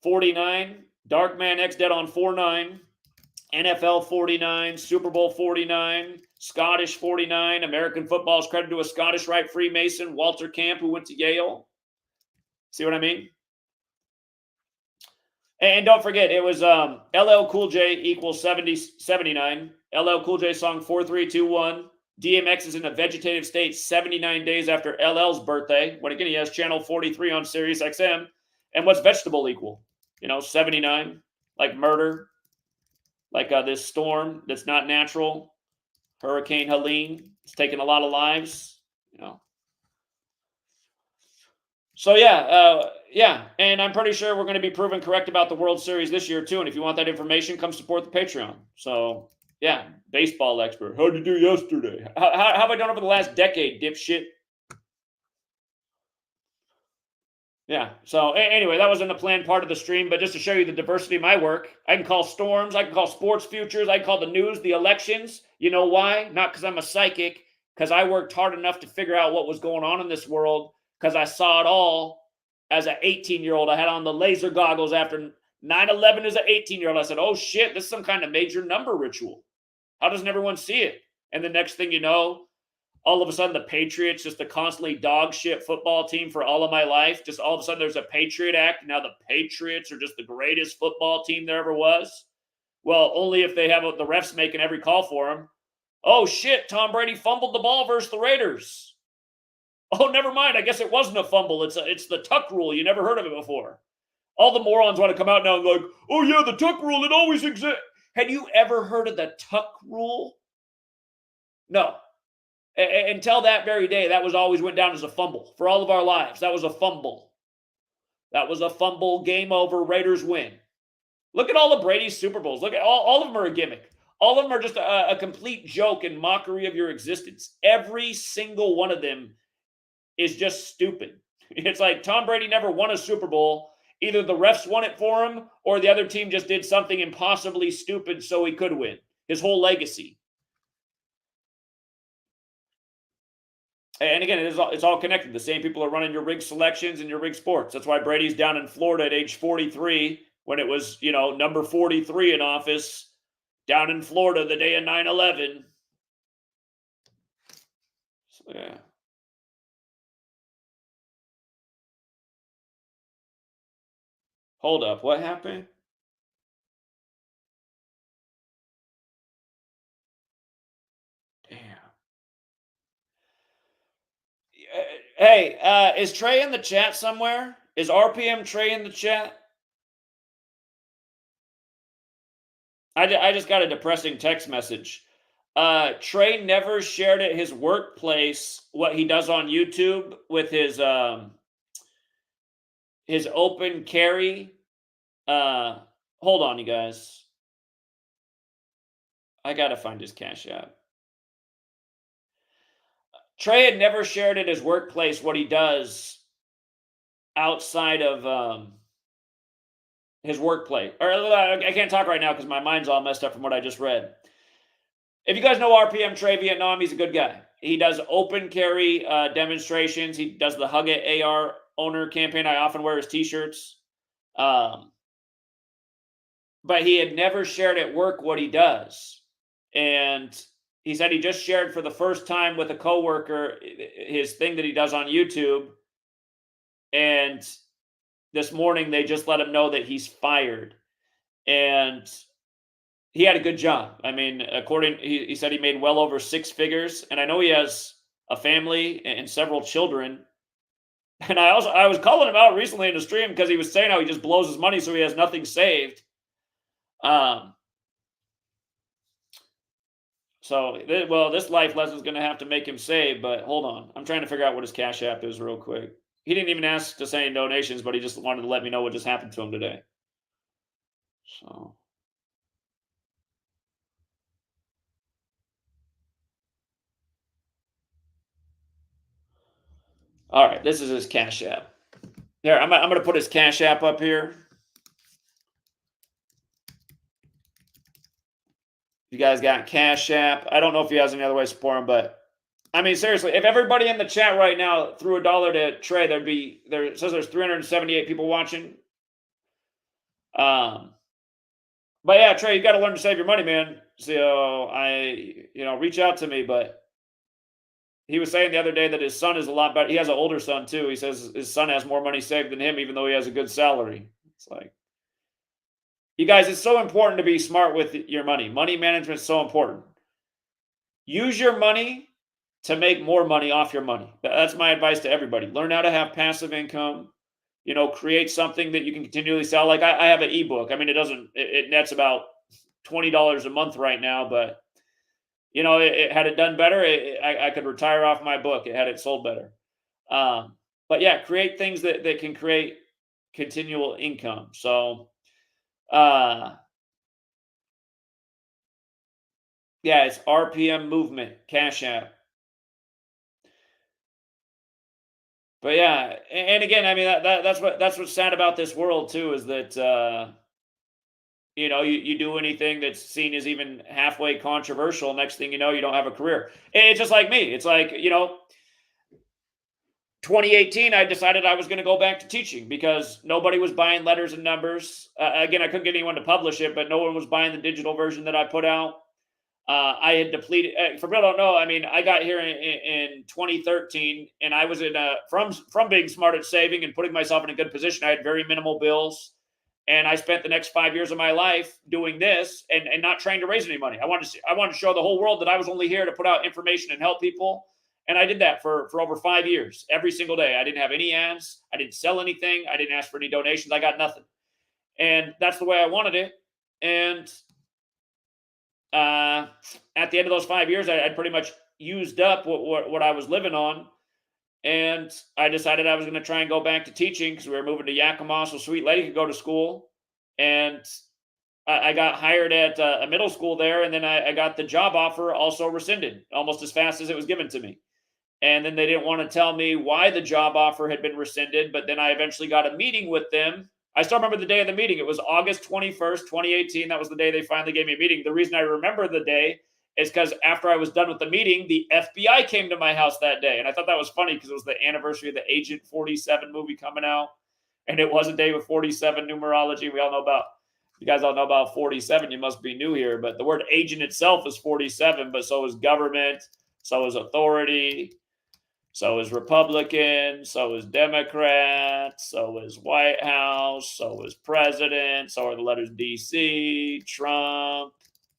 [SPEAKER 1] 49. Darkman X dead on 4/9. NFL 49, Super Bowl 49, Scottish 49. American football is credited to a Scottish Rite Freemason, Walter Camp, who went to Yale. See what I mean? And don't forget, it was LL Cool J equals 79. LL Cool J song 4321. DMX is in a vegetative state 79 days after LL's birthday. When again, he has channel 43 on Sirius XM. And what's vegetable equal? 79, like murder. Like this storm that's not natural, Hurricane Helene. It's taken a lot of lives, So yeah, and I'm pretty sure we're going to be proven correct about the World Series this year too. And if you want that information, come support the Patreon. So yeah, baseball expert. How'd you do yesterday? How have I done over the last decade, dipshit? Yeah. So anyway, that wasn't a planned part of the stream, but just to show you the diversity of my work, I can call storms, I can call sports futures, I can call the news, the elections. You know why? Not because I'm a psychic, because I worked hard enough to figure out what was going on in this world, because I saw it all as an 18-year-old. I had on the laser goggles after 9/11 as an 18-year-old. I said, oh shit, this is some kind of major number ritual. How doesn't everyone see it? And the next thing you know, all of a sudden, the Patriots, just a constantly dog shit football team for all of my life. Just all of a sudden, there's a Patriot Act. Now the Patriots are just the greatest football team there ever was. Well, only if they have the refs making every call for them. Oh, shit, Tom Brady fumbled the ball versus the Raiders. Oh, never mind. I guess it wasn't a fumble. It's the tuck rule. You never heard of it before. All the morons want to come out now and go, like, oh, yeah, the tuck rule, it always exists. Had you ever heard of the tuck rule? No. Until that very day, that was always went down as a fumble. For all of our lives, that was a fumble. That was a fumble, game over, Raiders win. Look at all of Brady's Super Bowls. Look at all of them are a gimmick. All of them are just a complete joke and mockery of your existence. Every single one of them is just stupid. It's like Tom Brady never won a Super Bowl. Either the refs won it for him or the other team just did something impossibly stupid so he could win. His whole legacy. And again, it's all connected. The same people are running your rig selections and your rig sports. That's why Brady's down in Florida at age 43 when it was, number 43 in office down in Florida the day of 9/11. So, yeah. Hold up. What happened? Damn. Hey, is Trey in the chat somewhere? Is RPM Trey in the chat? I just got a depressing text message. Trey never shared at his workplace what he does on YouTube with his open carry. Hold on, you guys. I got to find his Cash App. Trey had never shared at his workplace what he does outside of his workplace. Or I can't talk right now because my mind's all messed up from what I just read. If you guys know RPM Trey Vietnam, he's a good guy. He does open carry demonstrations. He does the Hug It AR owner campaign. I often wear his t-shirts. But he had never shared at work what he does. And he said he just shared for the first time with a coworker his thing that he does on YouTube. And this morning they just let him know that he's fired. And he had a good job. I mean, he said he made well over 6 figures. And I know he has a family and several children. And I was calling him out recently in the stream because he was saying how he just blows his money so he has nothing saved. This life lesson is going to have to make him save, but hold on. I'm trying to figure out what his Cash App is real quick. he didn't even ask to send any donations, but he just wanted to let me know what just happened to him today. So. All right, this is his Cash App. Here, I'm going to put his Cash App up here. You guys got Cash App. I don't know if he has any other way to support him, but I mean, seriously, if everybody in the chat right now threw $1 to Trey, it says there's 378 people watching. But yeah, Trey, you got to learn to save your money, man. So reach out to me. But he was saying the other day that his son is a lot better. He has an older son too. He says his son has more money saved than him, even though he has a good salary. It's like, you guys, it's so important to be smart with your money. Money management is so important. Use your money to make more money off your money. That's my advice to everybody. Learn how to have passive income. Create something that you can continually sell. Like I have an ebook. I mean, it nets about $20 a month right now, but had it done better, I could retire off my book. It had it sold better. But yeah, create things that can create continual income. So, yeah, it's RPM Movement, Cash App. But yeah, and again, I mean that's what's sad about this world too, is that you do anything that's seen as even halfway controversial, next thing you know, you don't have a career. It's just like me. It's like 2018, I decided I was going to go back to teaching because nobody was buying letters and numbers. Again, I couldn't get anyone to publish it, but no one was buying the digital version that I put out. I had depleted. For people who don't know, I mean, I got here in 2013, and I was from being smart at saving and putting myself in a good position. I had very minimal bills, and I spent the next 5 years of my life doing this and not trying to raise any money. I wanted to show the whole world that I was only here to put out information and help people, and I did that for over 5 years, every single day. I didn't have any ads. I didn't sell anything. I didn't ask for any donations. I got nothing, and that's the way I wanted it. And at the end of those 5 years, I'd pretty much used up what I was living on. And I decided I was going to try and go back to teaching because we were moving to Yakima so Sweet Lady could go to school. And I got hired at a middle school there. And then I got the job offer also rescinded almost as fast as it was given to me. And then they didn't want to tell me why the job offer had been rescinded. But then I eventually got a meeting with them. I still remember the day of the meeting. It was August 21st, 2018. That was the day they finally gave me a meeting. The reason I remember the day is because after I was done with the meeting, the FBI came to my house that day. And I thought that was funny because it was the anniversary of the Agent 47 movie coming out. And it was a day with 47 numerology. We all know about, you guys all know about 47. You must be new here. But the word agent itself is 47, but so is government, so is authority, so is Republican, so is Democrat, so is White House, so is President, so are the letters DC, Trump,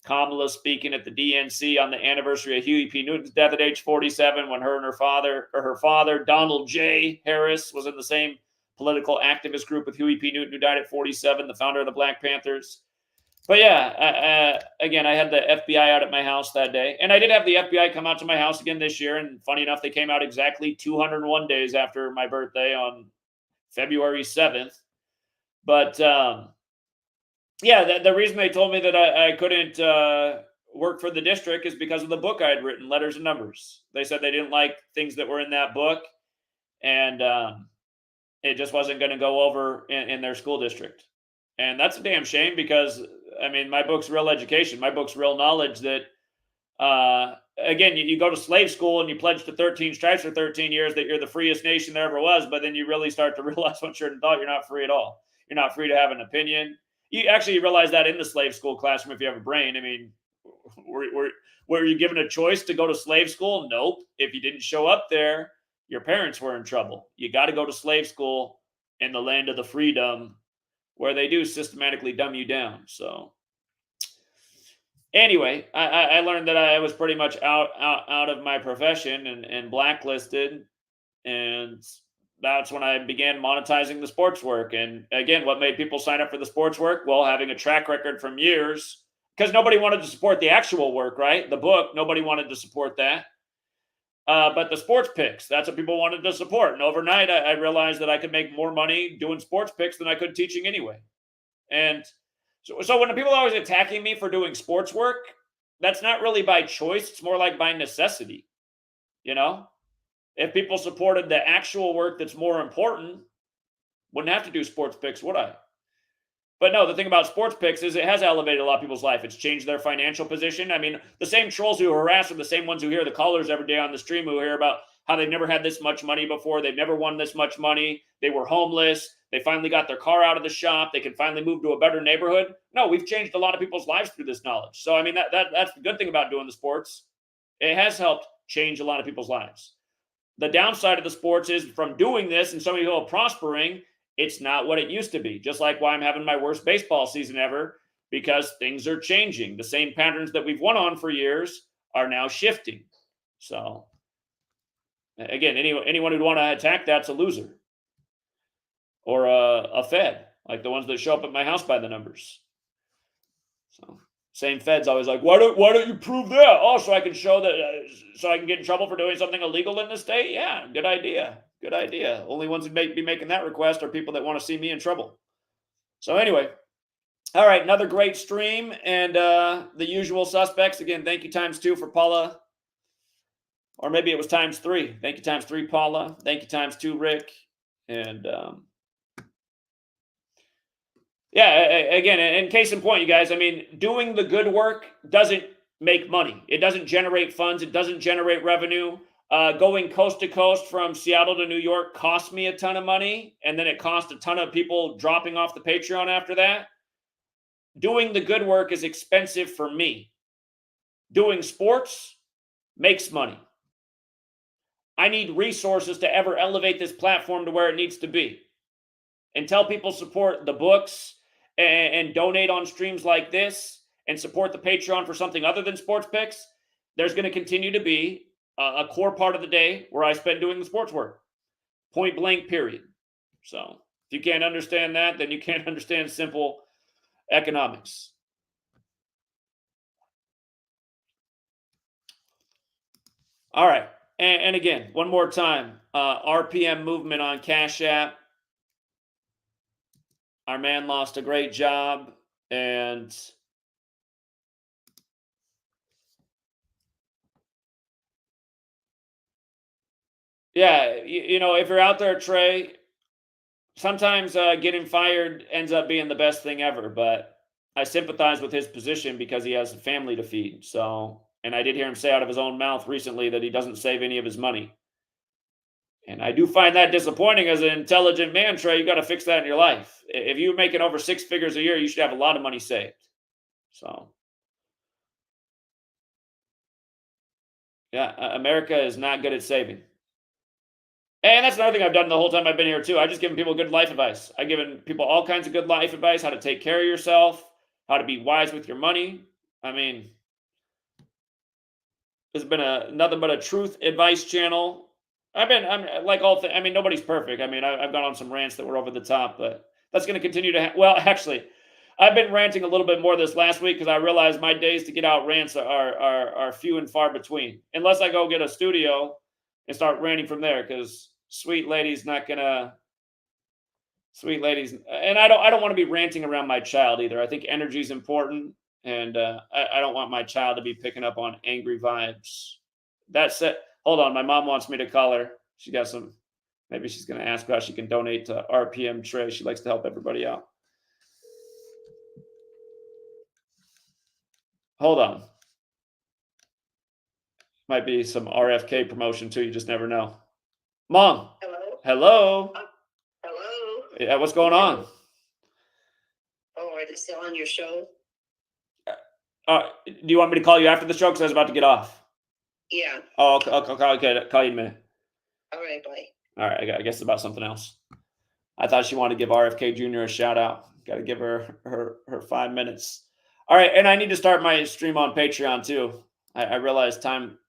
[SPEAKER 1] Kamala speaking at the DNC on the anniversary of Huey P. Newton's death at age 47 when her father, Donald J. Harris, was in the same political activist group with Huey P. Newton, who died at 47, the founder of the Black Panthers. But yeah, again, I had the FBI out at my house that day. And I did have the FBI come out to my house again this year. And funny enough, they came out exactly 201 days after my birthday on February 7th. But yeah, the reason they told me that I couldn't work for the district is because of the book I had written, Letters and Numbers. They said they didn't like things that were in that book. And it just wasn't going to go over in their school district. And that's a damn shame because, I mean, my book's real education. My book's real knowledge that, again, you go to slave school and you pledge to 13 stripes for 13 years that you're the freest nation there ever was. But then you really start to realize once you're an adult, you're not free at all. You're not free to have an opinion. You realize that in the slave school classroom if you have a brain. I mean, were you given a choice to go to slave school? Nope. If you didn't show up there, your parents were in trouble. You got to go to slave school in the land of the freedom, where they do systematically dumb you down. So anyway, I learned that I was pretty much out of my profession and blacklisted. And that's when I began monetizing the sports work. And again, what made people sign up for the sports work? Well, having a track record from years, because nobody wanted to support the actual work, right? The book, nobody wanted to support that. But the sports picks, that's what people wanted to support. And overnight, I realized that I could make more money doing sports picks than I could teaching anyway. And so when people are always attacking me for doing sports work, that's not really by choice. It's more like by necessity. You know, if people supported the actual work that's more important, wouldn't have to do sports picks, would I? But no, the thing about sports picks is it has elevated a lot of people's life. It's changed their financial position. I mean, the same trolls who harass are the same ones who hear the callers every day on the stream who hear about how they've never had this much money before. They've never won this much money. They were homeless. They finally got their car out of the shop. They can finally move to a better neighborhood. No, we've changed a lot of people's lives through this knowledge. So, I mean, that's the good thing about doing the sports. It has helped change a lot of people's lives. The downside of the sports is from doing this and so many people prospering, it's not what it used to be. Just like why I'm having my worst baseball season ever, because things are changing. The same patterns that we've won on for years are now shifting. So, again, anyone who'd want to attack that's a loser. Or a Fed, like the ones that show up at my house by the numbers. So, same Fed's always like, why don't you prove that? Oh, so I can show that, so I can get in trouble for doing something illegal in the state? Yeah, good idea. Good idea. Only ones who be making that request are people that want to see me in trouble. So anyway, all right, another great stream, and the usual suspects. Again, thank you ×2 for Paula, or maybe it was ×3. Thank you ×3, Paula. Thank you ×2, Rick, and yeah. Again, in case in point, you guys. I mean, doing the good work doesn't make money. It doesn't generate funds. It doesn't generate revenue. Going coast to coast from Seattle to New York cost me a ton of money, and then it cost a ton of people dropping off the Patreon after that. Doing the good work is expensive for me. Doing sports makes money. I need resources to ever elevate this platform to where it needs to be. Until people support the books and donate on streams like this and support the Patreon for something other than sports picks, there's going to continue to be a core part of the day where I spend doing the sports work. Point blank, period. So if you can't understand that, then you can't understand simple economics. All right. And again, one more time, RPM movement on CashApp. Our man lost a great job, and yeah, you know, if you're out there, Trey, sometimes getting fired ends up being the best thing ever, but I sympathize with his position because he has a family to feed. So, and I did hear him say out of his own mouth recently that he doesn't save any of his money. And I do find that disappointing as an intelligent man, Trey. You got to fix that in your life. If you're making over 6 figures a year, you should have a lot of money saved. So, yeah, America is not good at saving. And that's another thing I've done the whole time I've been here, too. I've just given people good life advice. I've given people all kinds of good life advice, how to take care of yourself, how to be wise with your money. I mean, it's been nothing but a truth advice channel. I'm like I mean, nobody's perfect. I mean, I've gone on some rants that were over the top, but that's going to continue to well, actually, I've been ranting a little bit more this last week because I realized my days to get out rants are few and far between. Unless I go get a studio and start ranting from there, because sweet ladies, and I don't want to be ranting around my child either. I think energy is important, and I don't want my child to be picking up on angry vibes. That's it. Hold on, my mom wants me to call her. She got some. Maybe she's going to ask how she can donate to RPM Trey. She likes to help everybody out. Hold on. Might be some RFK promotion too. You just never know. Mom.
[SPEAKER 4] Hello.
[SPEAKER 1] Hello.
[SPEAKER 4] Hello.
[SPEAKER 1] Yeah, what's going on?
[SPEAKER 4] Oh, are they still on your show?
[SPEAKER 1] Do you want me to call you after the show? Because I was about to get off.
[SPEAKER 4] Yeah.
[SPEAKER 1] Oh, I'll call you in a minute.
[SPEAKER 4] All right, bye.
[SPEAKER 1] All right, I guess it's about something else. I thought she wanted to give RFK Jr. a shout out. Got to give her 5 minutes. All right, and I need to start my stream on Patreon too. I realized time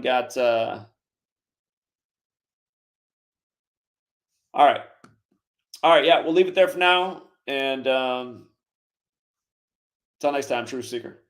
[SPEAKER 1] got. All right, yeah, we'll leave it there for now, and until next time, Truth Seeker.